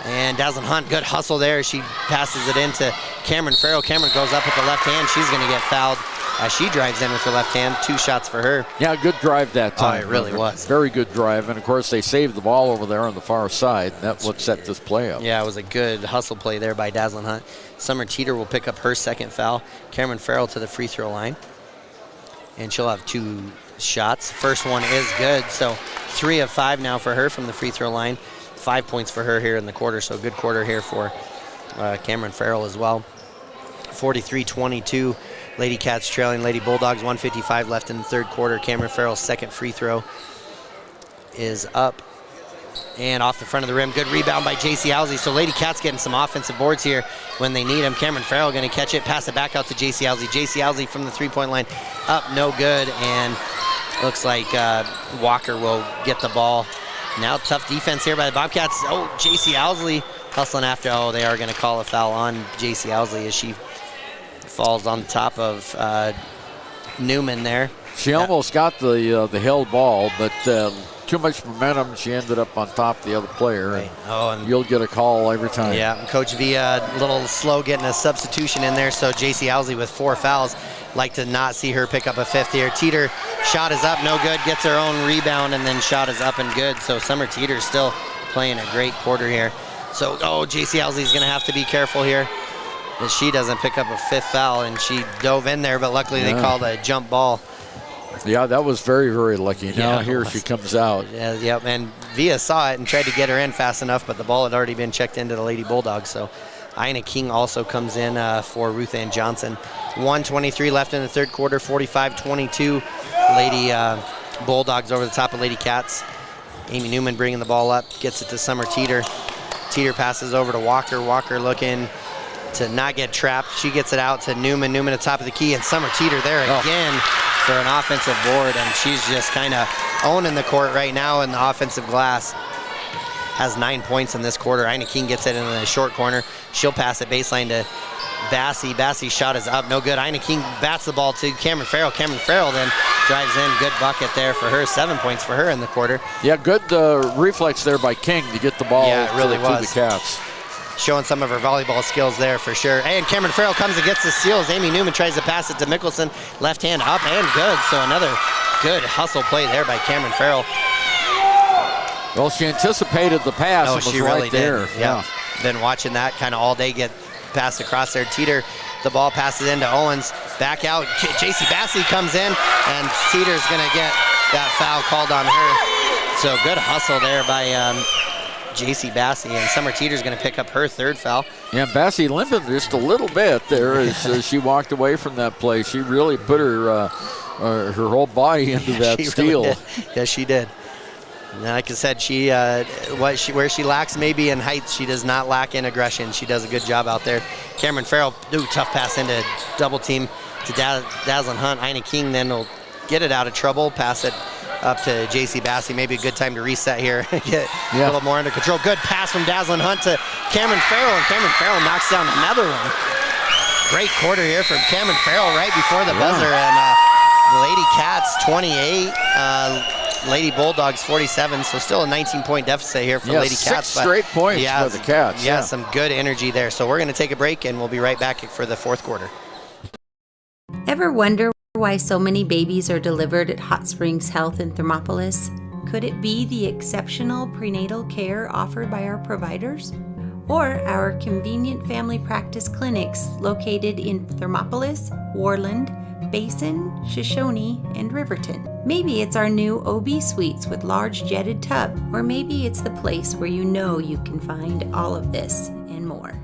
And Dazzlin Hunt, good hustle there. She passes it into Cameron Farrell. Cameron goes up with the left hand. She's going to get fouled as she drives in with her left hand. 2 shots for her. Yeah, good drive that time. Oh, it really was. Very good drive. And, of course, they saved the ball over there on the far side. That's what set this play up. Yeah, it was a good hustle play there by Dazzlin Hunt. Summer Teeter will pick up her second foul. Cameron Farrell to the free throw line. And she'll have 2 shots. First one is good. So 3 of 5 now for her from the free throw line. 5 points for her here in the quarter. So good quarter here for Cameron Farrell as well. 43-22. Lady Cats trailing Lady Bulldogs. 1:55 left in the third quarter. Cameron Farrell's second free throw is up and off the front of the rim. Good rebound by JC Owsley. So Lady Cats getting some offensive boards here when they need them. Cameron Farrell going to catch it, pass it back out to JC Owsley. JC Owsley from the three-point line up, no good, and looks like Walker will get the ball. Now tough defense here by the Bobcats. Oh, JC Owsley hustling after. Oh, they are going to call a foul on JC Owsley as she falls on top of Newman there. She almost got the held ball, but too much momentum. She ended up on top of the other player. Right. Oh, and you'll get a call every time. Yeah, and Coach Villa a little slow getting a substitution in there, so JC Owsley with 4 fouls. Like to not see her pick up a 5th here. Teeter, shot is up, no good. Gets her own rebound, and then shot is up and good. So Summer Teeter still playing a great quarter here. So, JC Owsley's going to have to be careful here that she doesn't pick up a 5th foul, and she dove in there, but luckily they called a jump ball. Yeah, that was very, very lucky. Now here she comes out. Yeah, yep, and Villa saw it and tried to get her in fast enough, but the ball had already been checked into the Lady Bulldogs. So Ina King also comes in for Ruth Ann Johnson. 1:23 left in the third quarter, 45-22. Lady Bulldogs over the top of Lady Cats. Amy Newman bringing the ball up, gets it to Summer Teeter. Teeter passes over to Walker. Walker looking to not get trapped. She gets it out to Newman. Newman at the top of the key, and Summer Teeter there again for an offensive board, and she's just kind of owning the court right now in the offensive glass. Has 9 points in this quarter. Ina King gets it in the short corner. She'll pass it baseline to Bassey. Bassey's shot is up, no good. Ina King bats the ball to Cameron Farrell. Cameron Farrell then drives in. Good bucket there for her. 7 points for her in the quarter. Yeah, good reflex there by King to get the ball to the Cats. Showing some of her volleyball skills there for sure. And Cameron Farrell comes and gets the steals. Amy Newman tries to pass it to Mickelson. Left hand up and good. So another good hustle play there by Cameron Farrell. Well, she anticipated the pass and was she right really there. Did. Yeah. Been watching that kind of all day get passed across there. Teeter, the ball passes into Owens. Back out. JC Bassey comes in, and Teeter's going to get that foul called on her. So good hustle there by JC Bassey, and Summer Teeter's going to pick up her 3rd foul. Yeah, Bassey limping just a little bit there as she walked away from that play. She really put her whole body into that steal. Really did. Yes, she did. And like I said, where she lacks maybe in height, she does not lack in aggression. She does a good job out there. Cameron Farrell, tough pass into double team to Dazzlin Hunt. Ina King then will get it out of trouble, pass it up to JC Bassey. Maybe a good time to reset here, get a little more under control. Good pass from Dazzlin Hunt to Cameron Farrell, and Cameron Farrell knocks down another one. Great quarter here from Cameron Farrell right before the buzzer, and the Lady Cats 28, Lady Bulldogs 47, so still a 19-point deficit here for Lady Cats. 6 straight points for the Cats. Yeah, some good energy there. So we're going to take a break, and we'll be right back for the 4th quarter. Ever wonder why so many babies are delivered at Hot Springs Health in Thermopolis? Could it be the exceptional prenatal care offered by our providers? Or our convenient family practice clinics located in Thermopolis, Worland, Basin, Shoshone, and Riverton? Maybe it's our new OB suites with large jetted tub, or maybe it's the place where you know you can find all of this and more.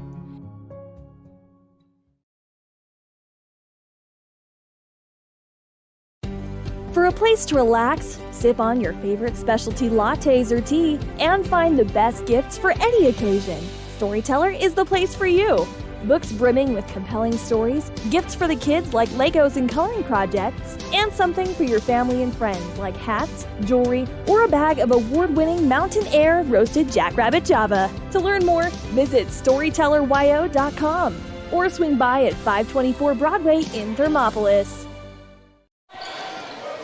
For a place to relax, sip on your favorite specialty lattes or tea, and find the best gifts for any occasion, Storyteller is the place for you. Books brimming with compelling stories, gifts for the kids like Legos and coloring projects, and something for your family and friends like hats, jewelry, or a bag of award-winning Mountain Air roasted jackrabbit java. To learn more, visit StorytellerYO.com or swing by at 524 Broadway in Thermopolis.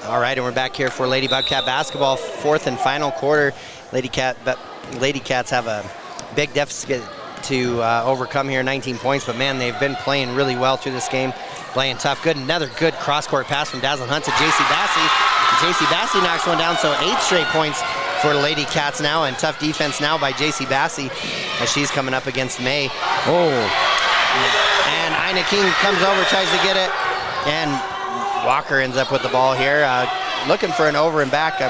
All right, and we're back here for Lady Bobcat basketball, 4th and final quarter. Lady Cats have a big deficit to overcome here, 19 points. But, man, they've been playing really well through this game, playing tough. Another good cross-court pass from Dazzlin Hunt to J.C. Bassey. J.C. Bassey knocks one down, so 8 straight points for the Lady Cats now, and tough defense now by J.C. Bassey as she's coming up against May. And Ina King comes over, tries to get it, and Walker ends up with the ball here, looking for an over and back.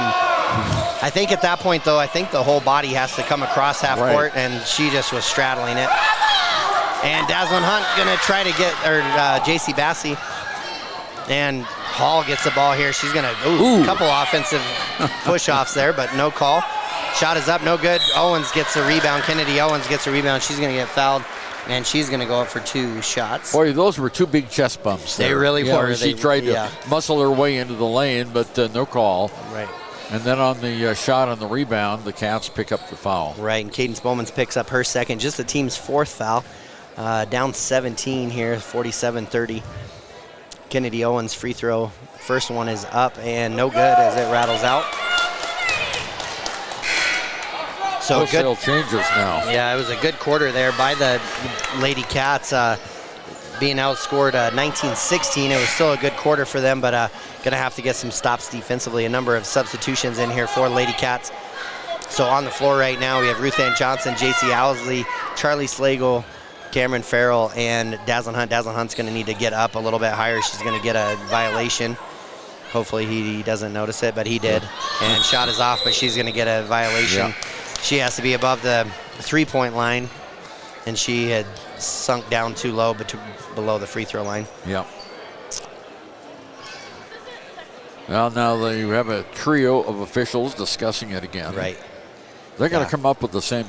I think at that point, though, I think the whole body has to come across half court, and she just was straddling it. And Dazzlin Hunt gonna try to get, or J.C. Bassey, and Hall gets the ball here. She's gonna, a couple offensive push-offs there, but no call. Shot is up, no good. Owens gets the rebound. Kennedy Owens gets a rebound. She's gonna get fouled, and she's gonna go up for 2 shots. Boy, those were 2 big chest bumps there. They really were. She tried to muscle her way into the lane, but no call. Right. And then on the shot on the rebound, the Cats pick up the foul. Right, and Cadence Bowman picks up her second, just the team's 4th foul. Down 17 here, 47-30. Kennedy Owens free throw, first one is up and no good as it rattles out. So wholesale changes now. Yeah, it was a good quarter there by the Lady Cats, being outscored 19-16. It was still a good quarter for them, but gonna have to get some stops defensively. A number of substitutions in here for Lady Cats. So on the floor right now, we have Ruth Ann Johnson, J.C. Owsley, Charlie Slagle, Cameron Farrell, and Dazzlin Hunt. Dazzlin Hunt's going to need to get up a little bit higher. She's going to get a violation. Hopefully he doesn't notice it, but he did. And shot is off, but she's going to get a violation. She has to be above the 3-point line, and she had sunk down too low below the free throw line. Yep. Well, now they have a trio of officials discussing it again. Right. They're going to come up with the same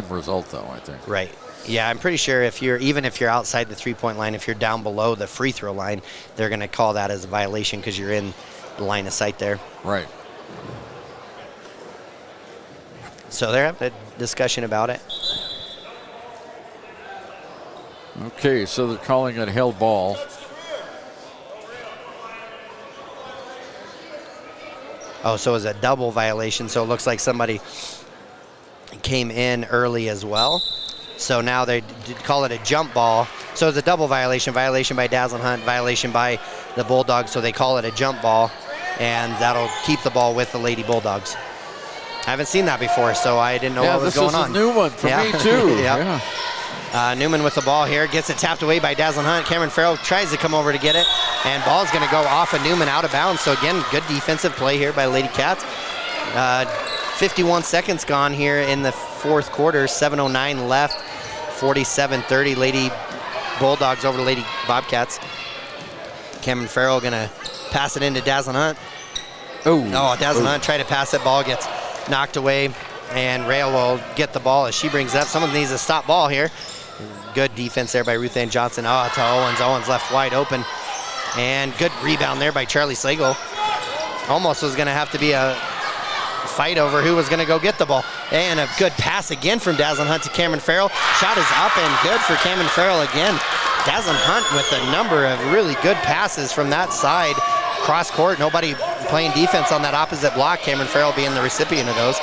result, though, I think. Right. Yeah, I'm pretty sure even if you're outside the 3-point line, if you're down below the free throw line, they're going to call that as a violation because you're in the line of sight there. Right. So they're having a discussion about it. Okay, so they're calling it held ball. Oh, so it was a double violation, so it looks like somebody came in early as well. So now they call it a jump ball. So it's a double violation by Dazzlin Hunt, violation by the Bulldogs, so they call it a jump ball, and that'll keep the ball with the Lady Bulldogs. I haven't seen that before, so I didn't know what was going on. This is a new one for me, too. Newman with the ball here, gets it tapped away by Dazzlin Hunt. Cameron Farrell tries to come over to get it, and ball's going to go off of Newman out of bounds. So again, good defensive play here by Lady Cats. 51 seconds gone here in the 4th quarter, 7:09 left, 47-30. Lady Bulldogs over to Lady Bobcats. Cameron Farrell going to pass it into Dazzlin Hunt. Dazzlin Hunt tried to pass that ball, gets knocked away, and Rail will get the ball as she brings up. Someone needs to stop ball here. Good defense there by Ruth Ann Johnson. To Owens. Owens left wide open. And good rebound there by Charlie Slagle. Almost was going to have to be a fight over who was going to go get the ball. And a good pass again from Dazzlin Hunt to Cameron Farrell. Shot is up and good for Cameron Farrell again. Dazzlin Hunt with a number of really good passes from that side. Cross court, nobody playing defense on that opposite block. Cameron Farrell being the recipient of those.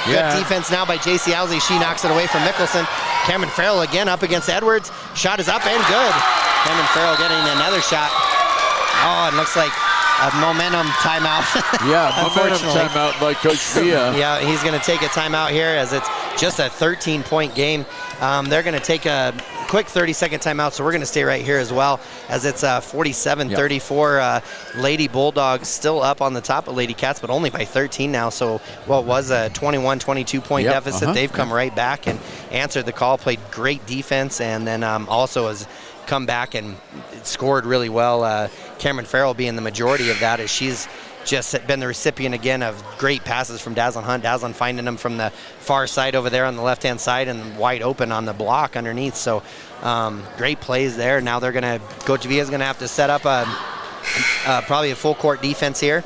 Good defense now by J.C. Owsley. She knocks it away from Mickelson. Cameron Farrell again up against Edwards. Shot is up and good. Cameron Farrell getting another shot. Oh, it looks like a momentum timeout. Momentum timeout by Coach Villa. Yeah, he's going to take a timeout here as it's just a 13-point game. They're going to take a quick 30-second timeout, so we're going to stay right here as well as it's 47-34. Lady Bulldogs still up on the top of Lady Cats, but only by 13 now. So what was a 21, 22-point deficit, they've come right back and answered the call, played great defense, and then also has come back and scored really well. Cameron Farrell being the majority of that as she's just been the recipient again of great passes from Dazzlin Hunt. Dazzlin finding them from the far side over there on the left-hand side and wide open on the block underneath. So great plays there. Now they're going to, Coach Villa's going to have to set up probably a full court defense here.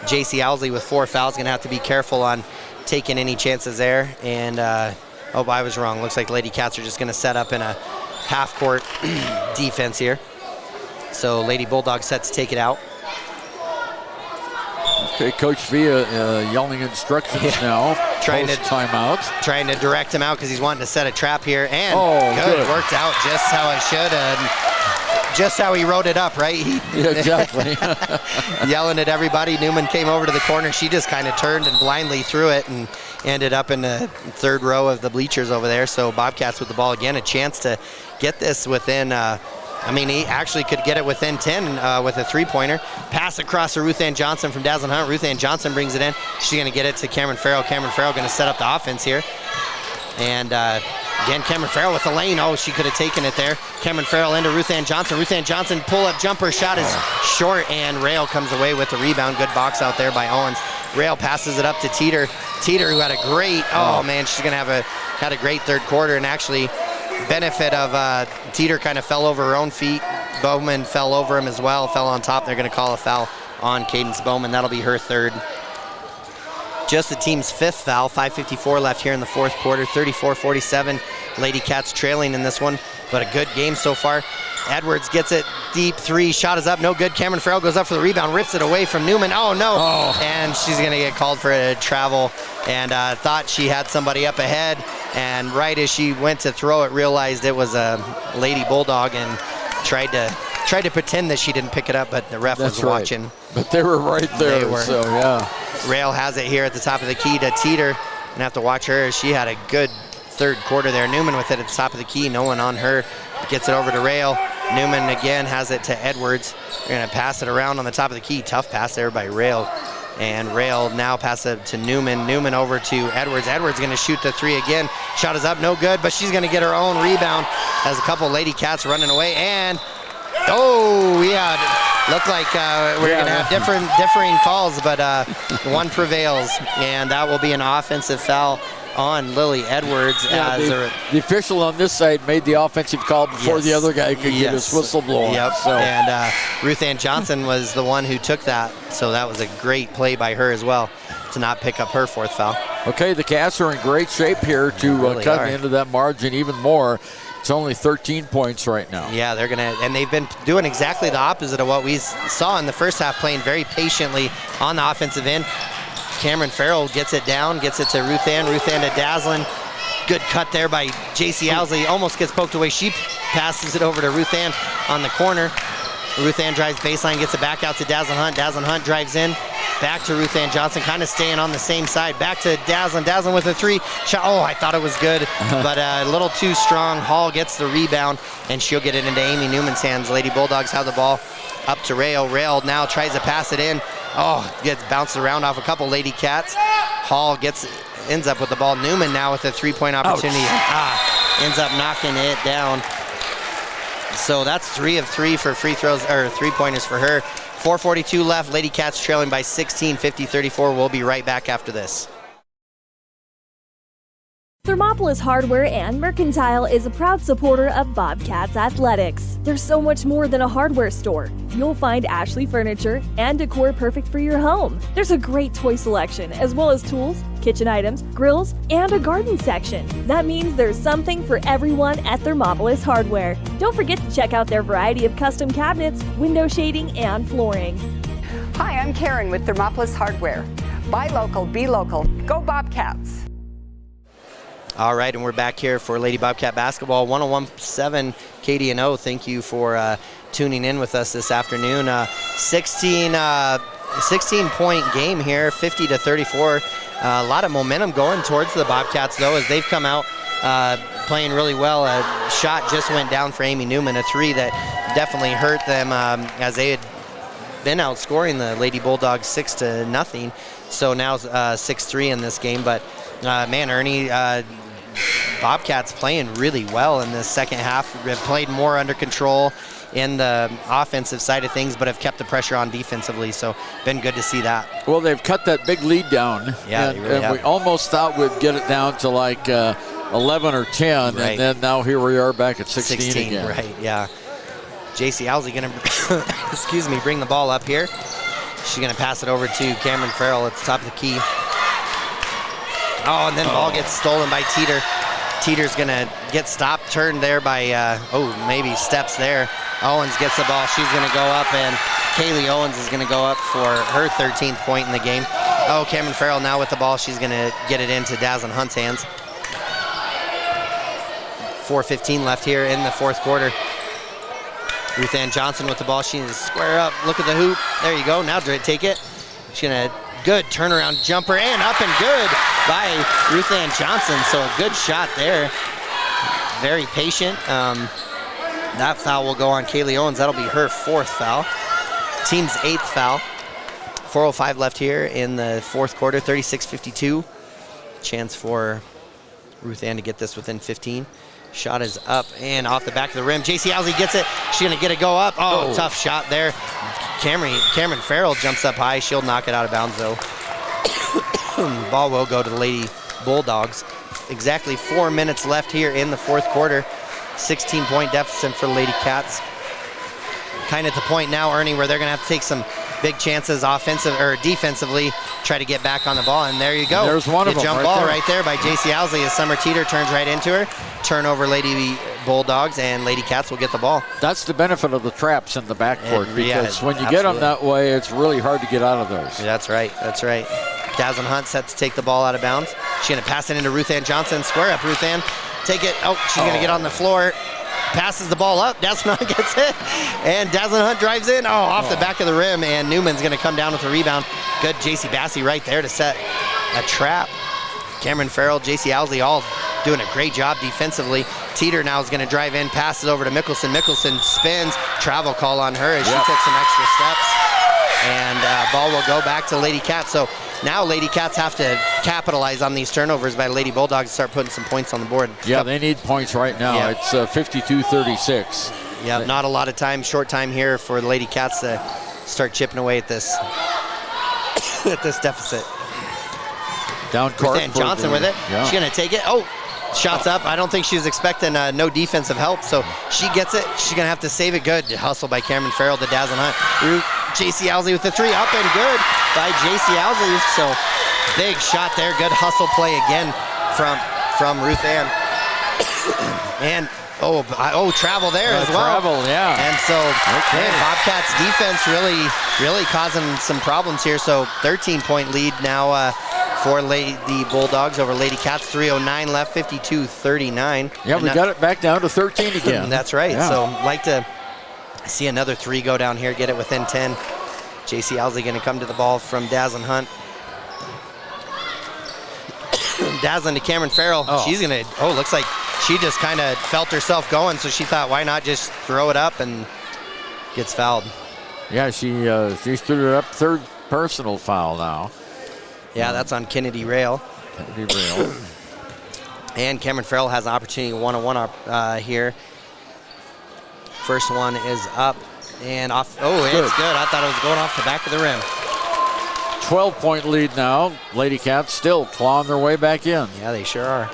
J.C. Owsley with 4 fouls going to have to be careful on taking any chances there. And, I was wrong. Looks like Lady Cats are just going to set up in a half-court defense here. So Lady Bulldogs set to take it out. Okay, Coach Villa yelling instructions now. Trying to direct him out because he's wanting to set a trap here. And good. Worked out just how it should. Just how he wrote it up, right? Yeah, exactly. Yelling at everybody. Newman came over to the corner. She just kind of turned and blindly threw it and ended up in the third row of the bleachers over there. So Bobcats with the ball again, a chance to get this within, he actually could get it within 10 with a three-pointer. Pass across to Ruth Ann Johnson from Dazzlin Hunt. Ruth Ann Johnson brings it in. She's going to get it to Cameron Farrell. Cameron Farrell going to set up the offense here. And again, Cameron Farrell with the lane. Oh, she could have taken it there. Cameron Farrell into Ruth Ann Johnson. Ruth Ann Johnson pull-up jumper shot is short, and Rail comes away with the rebound. Good box out there by Owens. Rail passes it up to Teeter. Teeter, who had a great, she's going to had a great third quarter, and actually benefit of Teeter kind of fell over her own feet. Bowman fell over him as well, fell on top. They're going to call a foul on Cadence Bowman. That'll be her third. Just the team's fifth foul. 5:54 left here in the fourth quarter. 34-47. Lady Cats trailing in this one, but a good game so far. Edwards gets it deep three. Shot is up, no good. Cameron Farrell goes up for the rebound, rips it away from Newman. Oh no! And she's going to get called for a travel, and thought she had somebody up ahead. And right as she went to throw it, realized it was a Lady Bulldog and tried to pretend that she didn't pick it up, but the ref was watching. But they were right there, so yeah. Rail has it here at the top of the key to Teeter. And have to watch her. She had a good third quarter there. Newman with it at the top of the key. No one on her. Gets it over to Rail. Newman again has it to Edwards. They're going to pass it around on the top of the key. Tough pass there by Rail. And Rail now pass it to Newman. Newman over to Edwards. Edwards going to shoot the three again. Shot is up, no good, but she's going to get her own rebound. Has a couple Lady Cats running away. And, looked like we're going to have differing calls, but one prevails. And that will be an offensive foul on Lily Edwards. The official on this side made the offensive call before the other guy could get his whistle blown. Yep. So. And Ruth Ann Johnson was the one who took that, so that was a great play by her as well to not pick up her fourth foul. Okay, the Cats are in great shape here to really cut into that margin even more. It's only 13 points right now. Yeah, and they've been doing exactly the opposite of what we saw in the first half, playing very patiently on the offensive end. Cameron Farrell gets it down, gets it to Ruth Ann to Dazzlin. Good cut there by J.C. Owsley. Almost gets poked away. She passes it over to Ruth Ann on the corner. Ruth Ann drives baseline, gets it back out to Dazzlin Hunt. Dazzlin Hunt drives in. Back to Ruth Ann Johnson, kind of staying on the same side. Back to Dazzlin. Dazzlin with a three shot. Oh, I thought it was good, but a little too strong. Hall gets the rebound, and she'll get it into Amy Newman's hands. Lady Bulldogs have the ball up to Rail. Rail now tries to pass it in. Gets bounced around off a couple Lady Cats. Hall ends up with the ball. Newman now with a three-point opportunity. Ends up knocking it down. So that's 3 of 3 for free throws, or three-pointers for her. 4:42 left. Lady Cats trailing by 16, 50-34. We'll be right back after this. Thermopolis Hardware and Mercantile is a proud supporter of Bobcats Athletics. There's so much more than a hardware store. You'll find Ashley furniture and decor perfect for your home. There's a great toy selection, as well as tools, kitchen items, grills, and a garden section. That means there's something for everyone at Thermopolis Hardware. Don't forget to check out their variety of custom cabinets, window shading, and flooring. Hi, I'm Karen with Thermopolis Hardware. Buy local, be local. Go Bobcats! All right, and we're back here for Lady Bobcat basketball, 101.7 KDNO. Thank you for tuning in with us this afternoon. 16-point game here, 50-34. A lot of momentum going towards the Bobcats, though, as they've come out playing really well. A shot just went down for Amy Newman, a three that definitely hurt them as they had been outscoring the Lady Bulldogs 6-0. So now 6-3 in this game. But, Ernie, Bobcats playing really well in this second half. They've played more under control in the offensive side of things, but have kept the pressure on defensively, so been good to see that. Well, they've cut that big lead down. Yeah, and we almost thought we'd get it down to like 11 or 10, right. And then now here we are back at 16 again. Right, yeah. J.C. Owsley going to, bring the ball up here. She's going to pass it over to Cameron Farrell at the top of the key. And then ball gets stolen by Teeter. Teeter's going to get stopped turned there by, maybe steps there. Owens gets the ball. She's going to go up, and Kaylee Owens is going to go up for her 13th point in the game. Oh, Cameron Farrell now with the ball. She's going to get it into Dazzlin Hunt's hands. 4:15 left here in the fourth quarter. Ruth Ann Johnson with the ball. She needs to square up. Look at the hoop. There you go. Now take it. She's going to good turnaround jumper, and up and good by Ruth Ann Johnson. So a good shot there. Very patient. That foul will go on Kaylee Owens. That'll be her 4th foul. Team's 8th foul. 4:05 left here in the fourth quarter. 36-52. Chance for Ruth Ann to get this within 15. Shot is up and off the back of the rim. JC Owsley gets it. She's going to get it go up. Oh, tough shot there. Cameron Farrell jumps up high. She'll knock it out of bounds, though. Ball will go to the Lady Bulldogs. Exactly 4 minutes left here in the fourth quarter. 16-point deficit for the Lady Cats. Kind of at the point now, Ernie, where they're going to have to take some big chances defensively, try to get back on the ball, and there you go. There's one of them. Jump ball right there by JC Owsley as Summer Teeter turns right into her. Turnover, Lady Bulldogs, and Lady Cats will get the ball. That's the benefit of the traps in the backcourt, because when you get them that way, it's really hard to get out of those. That's right. Dazzlin Hunt set to take the ball out of bounds. She's going to pass it into Ruth Ann Johnson. Square up, Ruth Ann. Take it. Oh, she's going to get on the floor. Passes the ball up. Dazzlin Hunt gets it. And Dazzlin Hunt drives in. Off the back of the rim. And Newman's going to come down with a rebound. Good JC Bassey right there to set a trap. Cameron Farrell, JC Owsley all doing a great job defensively. Teeter now is going to drive in. Passes over to Mickelson. Mickelson spins. Travel call on her as she took some extra steps. And ball will go back to Lady Cats. So now Lady Cats have to capitalize on these turnovers by Lady Bulldogs to start putting some points on the board. Yeah, they need points right now. Yeah. It's 52-36. Yeah, not a lot of time, short time here for the Lady Cats to start chipping away at this deficit. Down court. Ruth Ann Johnson with it. Yeah. She's going to take it. Shots up. I don't think she was expecting no defensive help, so she gets it. She's going to have to save it. Good hustle by Cameron Farrell to Dazzlin Hunt. JC Owsley with the 3, up and good by JC Owsley. So big shot there. Good hustle play again from Ruth Ann. And travel there as well. Travel, yeah. And so Bobcats defense really causing some problems here. So 13-point lead now for Lady Bulldogs over Lady Cats. 3:09 left, 52-39. Yeah, we got it back down to 13 again. That's right. Yeah. So like to see another 3 go down here, get it within 10. JC Owsley going to come to the ball from Dazzlin Hunt. Dazzlin to Cameron Farrell. She's going to, looks like she just kind of felt herself going, so she thought, why not just throw it up, and gets fouled. Yeah, she threw it up. 3rd personal foul now. Yeah, that's on Kennedy Rail. And Cameron Farrell has an opportunity one-on-one here. First one is up and off. It's good. I thought it was going off the back of the rim. 12-point lead now. Lady Cats still clawing their way back in. Yeah, they sure are.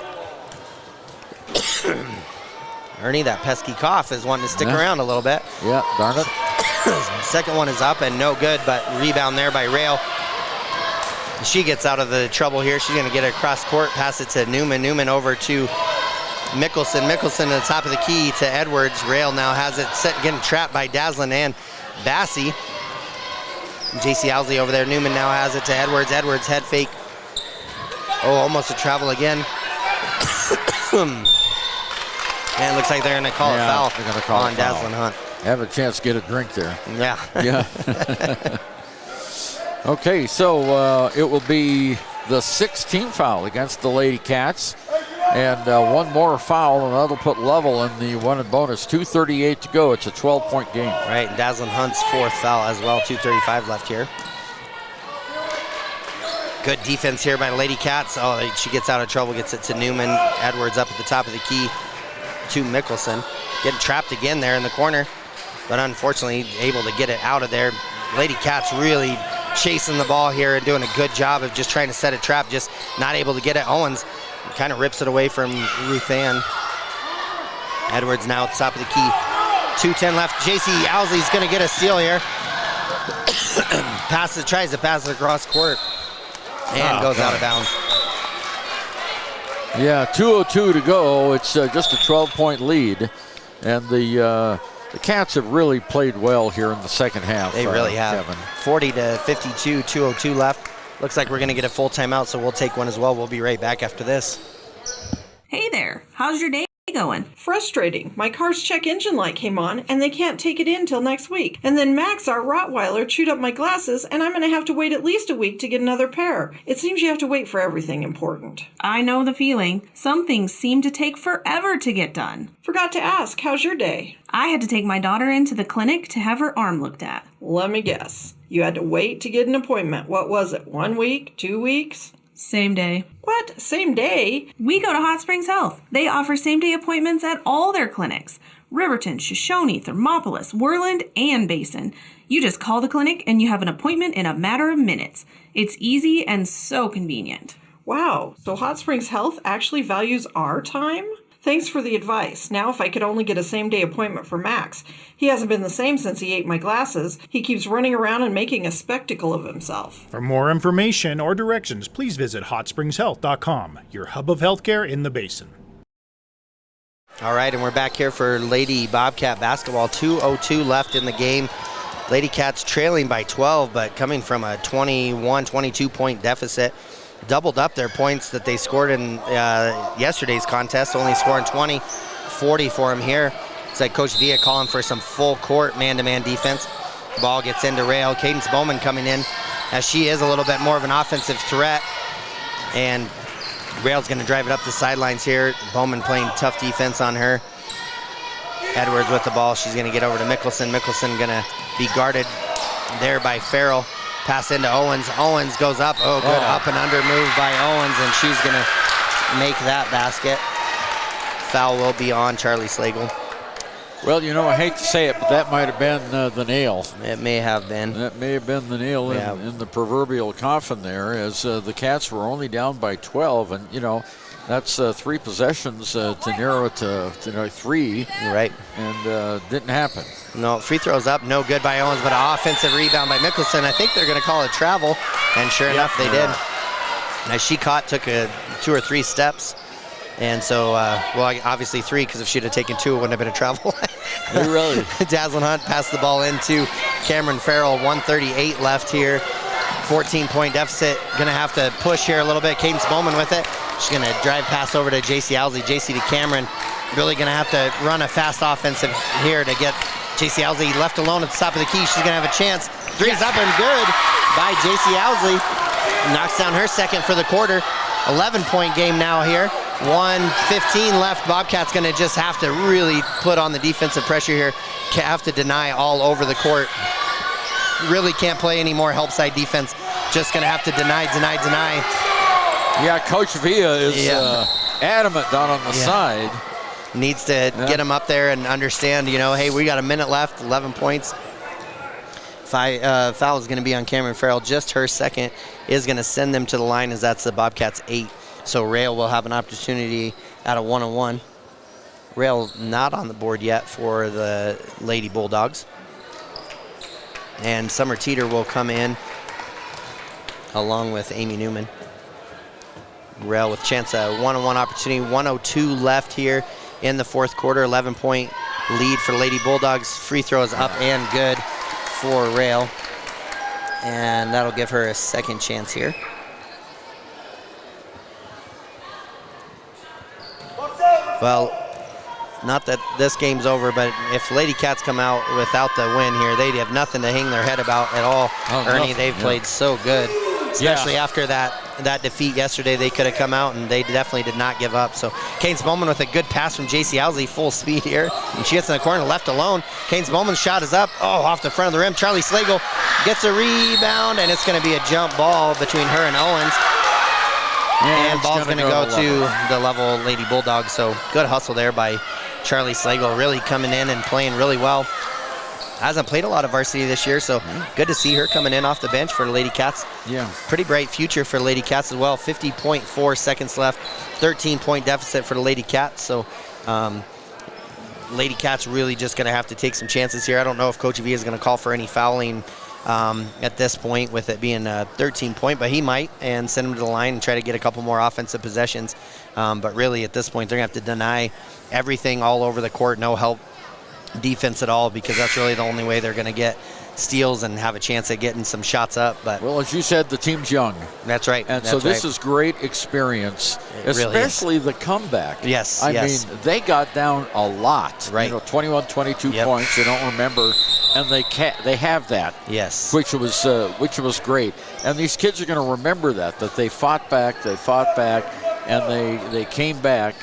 Ernie, that pesky cough is wanting to stick around a little bit. Yeah, darn it. Second one is up and no good, but rebound there by Rail. She gets out of the trouble here. She's going to get it across court, pass it to Newman. Newman over to Mickelson. Mickelson to the top of the key to Edwards. Rail now has it set, getting trapped by Dazzlin and Bassey. JC Owsley over there. Newman now has it to Edwards. Edwards head fake. Almost a travel again. And it looks like they're going to call a foul on Dazzlin Hunt. Have a chance to get a drink there. Yeah. Yeah. Okay, so it will be the 16th foul against the Lady Cats. And one more foul, and that'll put Lovell in the one and bonus. 2:38 to go. It's a 12-point game. Right, and Dazzlin Hunt's 4th foul as well. 2:35 left here. Good defense here by the Lady Cats. She gets out of trouble, gets it to Newman. Edwards up at the top of the key to Mickelson. Getting trapped again there in the corner, but unfortunately able to get it out of there. Lady Cats really chasing the ball here and doing a good job of just trying to set a trap, just not able to get it. Owens kind of rips it away from Ruth Ann. Edwards now at the top of the key. 2:10 left. JC Owsley's going to get a steal here. Tries to pass it across court and goes out of bounds. Yeah, 2:02 to go. It's just a 12-point lead. And the Cats have really played well here in the second half. They really have. Kevin. 40-52, 2:02 left. Looks like we're going to get a full timeout, so we'll take one as well. We'll be right back after this. Hey there, how's your day going? Frustrating. My car's check engine light came on, and they can't take it in till next week. And then Max, our Rottweiler, chewed up my glasses, and I'm going to have to wait at least a week to get another pair. It seems you have to wait for everything important. I know the feeling. Some things seem to take forever to get done. Forgot to ask, how's your day? I had to take my daughter into the clinic to have her arm looked at. Let me guess. You had to wait to get an appointment. What was it, 1 week, 2 weeks? Same day. What? Same day? We go to Hot Springs Health. They offer same-day appointments at all their clinics. Riverton, Shoshone, Thermopolis, Worland, and Basin. You just call the clinic and you have an appointment in a matter of minutes. It's easy and so convenient. Wow, so Hot Springs Health actually values our time? Thanks for the advice. Now if I could only get a same-day appointment for Max. He hasn't been the same since he ate my glasses. He keeps running around and making a spectacle of himself. For more information or directions, please visit hotspringshealth.com, your hub of healthcare in the Basin. All right, and we're back here for Lady Bobcat basketball. 2:02 left in the game. Lady Cats trailing by 12, but coming from a 21, 22-point deficit. Doubled up their points that they scored in yesterday's contest, only scoring 20, 40 for them here. It's like Coach Villa calling for some full court man-to-man defense. Ball gets into Rail. Cadence Bowman coming in, as she is a little bit more of an offensive threat. And Rail's going to drive it up the sidelines here. Bowman playing tough defense on her. Edwards with the ball. She's going to get over to Mickelson. Mickelson going to be guarded there by Farrell. Pass into Owens. Owens goes up. Oh, good up and under move by Owens, and she's going to make that basket. Foul will be on Charlie Slagle. Well, you know, I hate to say it, but that might have been the nail. It may have been. That may have been the nail in the proverbial coffin there, as the Cats were only down by 12, and, you know, that's 3 possessions to narrow it to 3. Right. And didn't happen. No, free throws up, no good by Owens, but an offensive rebound by Mickelson. I think they're going to call it travel, and sure enough, they did. As she took 2 or 3 steps, and so, well, obviously 3, because if she'd have taken 2, it wouldn't have been a travel. Really? Dazzlin Hunt passed the ball into Cameron Farrell. 1:38 left here. 14-point deficit. Going to have to push here a little bit. Cadence Bowman with it. She's going to drive pass over to J.C. Owsley. J.C. to Cameron. Really going to have to run a fast offensive here to get J.C. Owsley left alone at the top of the key. She's going to have a chance. Three's up and good by J.C. Owsley. Knocks down her second for the quarter. 11-point game now here. 1:15 left. Bobcats going to just have to really put on the defensive pressure here. Have to deny all over the court. Really can't play any more help side defense. Just going to have to deny. Yeah, Coach Villa is adamant down on the side. Needs to get him up there and understand, you know, hey, we got a minute left, 11 points. Foul is going to be on Cameron Farrell. Just her second is going to send them to the line, as that's the Bobcats 8. So Rail will have an opportunity at a 1-on-1. Rail not on the board yet for the Lady Bulldogs. And Summer Teeter will come in along with Amy Newman. Rail with chance a 1-on-1 opportunity. 1:02 left here in the fourth quarter. 11-point lead for Lady Bulldogs. Free throws up and good for Rail. And that'll give her a second chance here. Well, not that this game's over, but if Lady Cats come out without the win here, they'd have nothing to hang their head about at all. Ernie, they've played so good, especially after that defeat yesterday. They could have come out, and they definitely did not give up. So Cadence Bowman with a good pass from J.C. Owsley, full speed here. And she gets in the corner, left alone. Cadence Bowman's shot is up. Oh, off the front of the rim. Charlie Slagle gets a rebound, and it's going to be a jump ball between her and Owens. And ball's going to go to the Lovell Lady Bulldogs. So good hustle there by Charlie Slagle, really coming in and playing really well. Hasn't played a lot of varsity this year, so good to see her coming in off the bench for the Lady Cats. Yeah. Pretty bright future for Lady Cats as well. 50.4 seconds left, 13-point deficit for the Lady Cats. So Lady Cats really just going to have to take some chances here. I don't know if Coach V is going to call for any fouling at this point with it being a 13-point, but he might and send him to the line and try to get a couple more offensive possessions. But really at this point, they're going to have to deny everything all over the court, no help defense at all, because that's really the only way they're going to get steals and have a chance at getting some shots up. But well, as you said, the team's young. That's right. And so this is great experience, especially the comeback. Yes, I mean, they got down a lot. Right. 21, 22 points. They don't remember, and they have that. Yes. Which was great. And these kids are going to remember that they fought back, and they came back.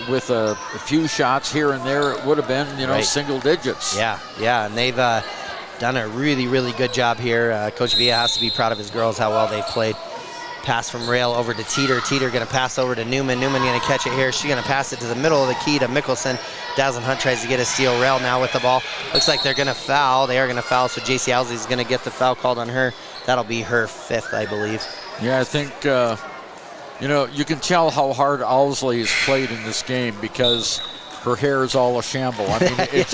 With a few shots here and there, it would have been, single digits. Yeah, and they've done a really, really good job here. Coach Villa has to be proud of his girls, how well they've played. Pass from Rail over to Teeter. Teeter going to pass over to Newman. Newman going to catch it here. She's going to pass it to the middle of the key to Mickelson. Dazzlin Hunt tries to get a steal. Rail now with the ball. Looks like they're going to foul. They are going to foul, so J.C. Owsley's going to get the foul called on her. That'll be her 5th, I believe. Yeah, I think... you can tell how hard Owsley has played in this game because her hair is all a shamble. I mean,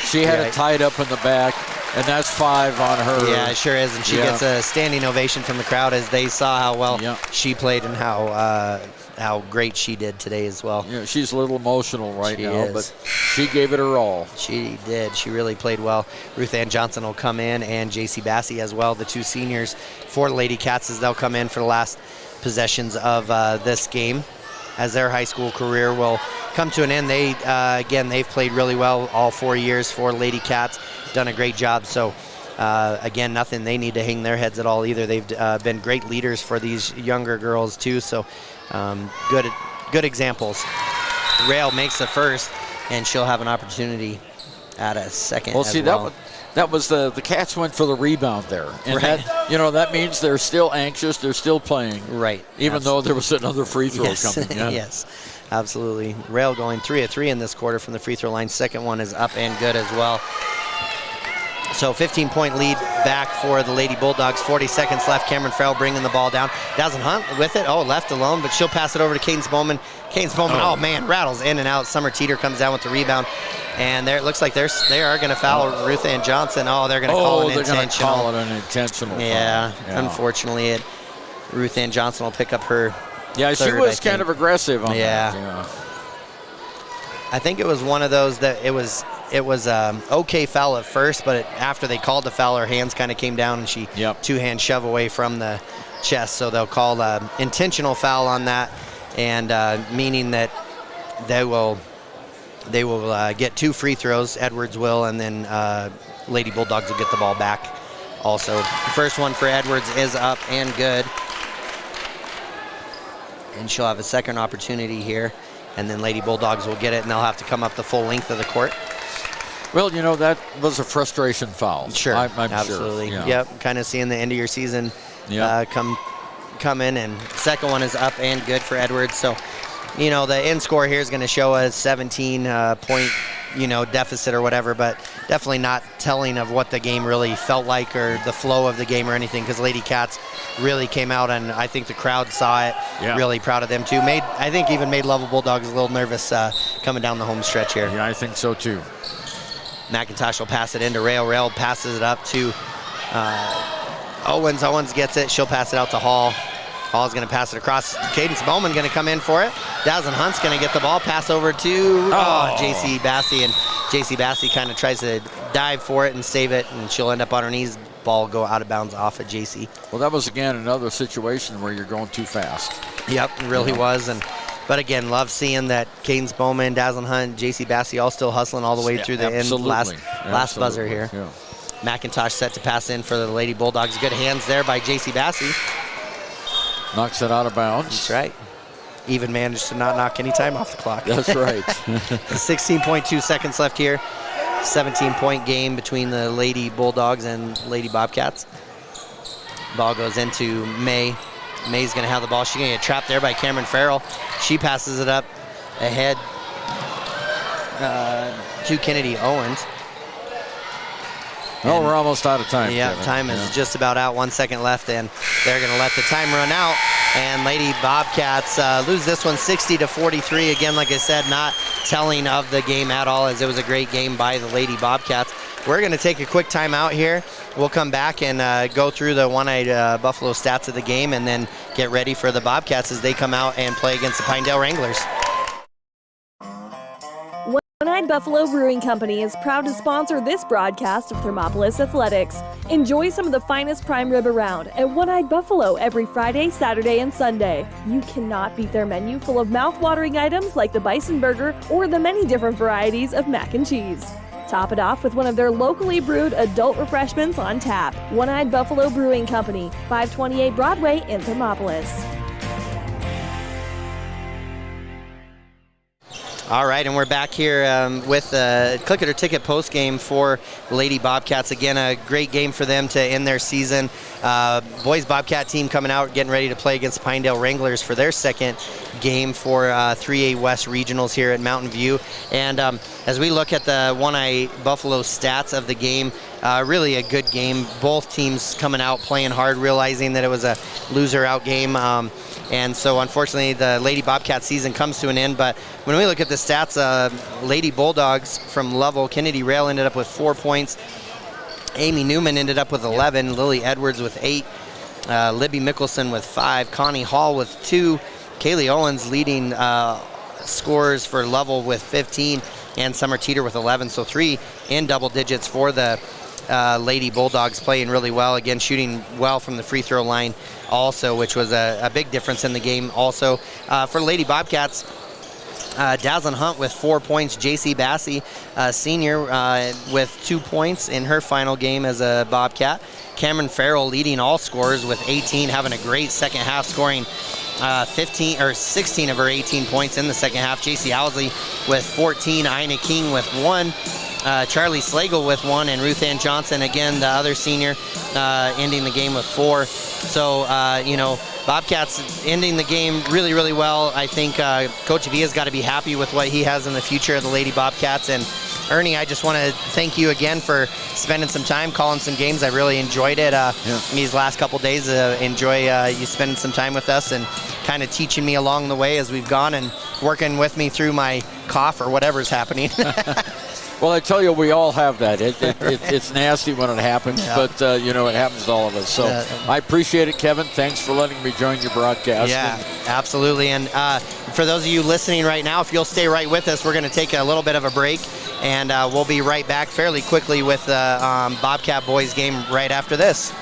she had it tied up in the back, and that's 5 on her. Yeah, it sure is, and she gets a standing ovation from the crowd as they saw how well she played and how great she did today as well. Yeah, she's a little emotional right now, is. but she gave it her all. She did. She really played well. Ruth Ann Johnson will come in, and J.C. Bassey as well, the 2 seniors for Lady Cats, as they'll come in for the last possessions of this game as their high school career will come to an end. They they've played really well all 4 years for Lady Cats, done a great job. So again, nothing they need to hang their heads at all either. They've been great leaders for these younger girls too, so good examples. Rail makes the first, and she'll have an opportunity at a second. Well, see, that was the Cats went for the rebound there, and that means they're still anxious, they're still playing, right? Even though there was another free throw coming. Yeah. Yes, absolutely. Rail going 3 of 3 in this quarter from the free throw line. Second one is up and good as well. So 15-point lead back for the Lady Bulldogs. 40 seconds left. Cameron Farrell bringing the ball down. Dazzlin Hunt with it. Oh, left alone, but she'll pass it over to Cadence Bowman. Cadence Bowman, oh man, rattles in and out. Summer Teeter comes down with the rebound. And it looks like they are going to foul Ruth Ann Johnson. Oh, they're going to call it intentional. They're going to call it an intentional foul. Unfortunately, Ruth Ann Johnson will pick up her third, she was kind of aggressive on that. Yeah. I think it was one of those that it was okay foul at first, but after they called the foul, her hands kind of came down and she two-hand shove away from the chest. So they'll call intentional foul on that, and meaning that they will get 2 free throws. Edwards will, and then Lady Bulldogs will get the ball back also. The first one for Edwards is up and good, and she'll have a second opportunity here. And then Lady Bulldogs will get it, and they'll have to come up the full length of the court. Well, that was a frustration foul. Sure, I'm absolutely. Sure. Yep, kind of seeing the end of your season come in, and second one is up and good for Edwards. So, the end score here is going to show a 17-point, deficit or whatever, but definitely not telling of what the game really felt like or the flow of the game or anything, because Lady Cats really came out, and I think the crowd saw it. Really proud of them too. I think even made Lovell Bulldogs a little nervous coming down the home stretch here. Yeah, I think so too. McIntosh will pass it into Rail. Rail passes it up to Owens. Owens gets it. She'll pass it out to Hall. Hall's going to pass it across. Cadence Bowman going to come in for it. Dazzlin Hunt's going to get the ball. Pass over to J.C. Bassey, and J.C. Bassey kind of tries to dive for it and save it, and she'll end up on her knees. Ball go out of bounds off of J.C. Well, that was, again, another situation where you're going too fast. Yep, it really was. But again, love seeing that Cadence Bowman, Dazzlin Hunt, J.C. Bassey all still hustling all the way through the end. Last buzzer here. Yeah. McIntosh set to pass in for the Lady Bulldogs. Good hands there by J.C. Bassey. Knocks it out of bounds. That's right. Even managed to not knock any time off the clock. That's right. 16.2 seconds left here. 17-point game between the Lady Bulldogs and Lady Bobcats. Ball goes into May. May's going to have the ball. She's going to get trapped there by Cameron Farrell. She passes it up ahead to Kennedy Owens. Oh, we're almost out of time. Yeah, Kevin. Time is just about out. 1 second left, and they're going to let the time run out. And Lady Bobcats lose this one 60-43. Again, like I said, not telling of the game at all, as it was a great game by the Lady Bobcats. we're going to take a quick time out here. We'll come back and go through the one-eyed Buffalo stats of the game and then get ready for the Bobcats as they come out and play against the Pinedale Wranglers. One-Eyed Buffalo Brewing Company is proud to sponsor this broadcast of Thermopolis Athletics. Enjoy some of the finest prime rib around at One-Eyed Buffalo every Friday, Saturday, and Sunday. You cannot beat their menu full of mouth-watering items like the bison burger or the many different varieties of mac and cheese. Top it off with one of their locally brewed adult refreshments on tap. One-Eyed Buffalo Brewing Company, 528 Broadway in Thermopolis. All right, and we're back here with the Click It or Ticket post game for Lady Bobcats. Again, a great game for them to end their season. Boys Bobcat team coming out, getting ready to play against Pinedale Wranglers for their second game for 3A West Regionals here at Mountain View. And as we look at the One-Eye Buffalo stats of the game, really a good game. Both teams coming out playing hard, realizing that it was a loser-out game. And so, unfortunately, the Lady Bobcat season comes to an end. But when we look at the stats, Lady Bulldogs from Lovell, Kennedy Rail ended up with 4 points. Amy Newman ended up with 11. Lily Edwards with 8. Libby Mickelson with 5. Connie Hall with 2. Kaylee Owens leading scores for Lovell with 15. And Summer Teeter with 11. So 3 in double digits for the Lady Bulldogs, playing really well. Again, shooting well from the free throw line also, which was a big difference in the game also. For Lady Bobcats, Dazzlin Hunt with 4 points. JC Bassey, senior, with 2 points in her final game as a Bobcat. Cameron Farrell leading all scorers with 18, having a great second half, scoring 16 of her 18 points in the second half. JC Owsley with 14. Ina King with 1. Charlie Slagle with 1, and Ruth Ann Johnson, again, the other senior, ending the game with 4. So, Bobcats ending the game really, really well. I think Coach Villa's got to be happy with what he has in the future of the Lady Bobcats. And Ernie, I just want to thank you again for spending some time, calling some games. I really enjoyed it these last couple days. Enjoy you spending some time with us and kind of teaching me along the way as we've gone and working with me through my cough or whatever's happening. Well, I tell you, we all have that. It's nasty when it happens, but, it happens to all of us. So I appreciate it, Kevin. Thanks for letting me join your broadcast. Yeah, absolutely. And for those of you listening right now, if you'll stay right with us, we're going to take a little bit of a break, and we'll be right back fairly quickly with the Bobcat boys game right after this.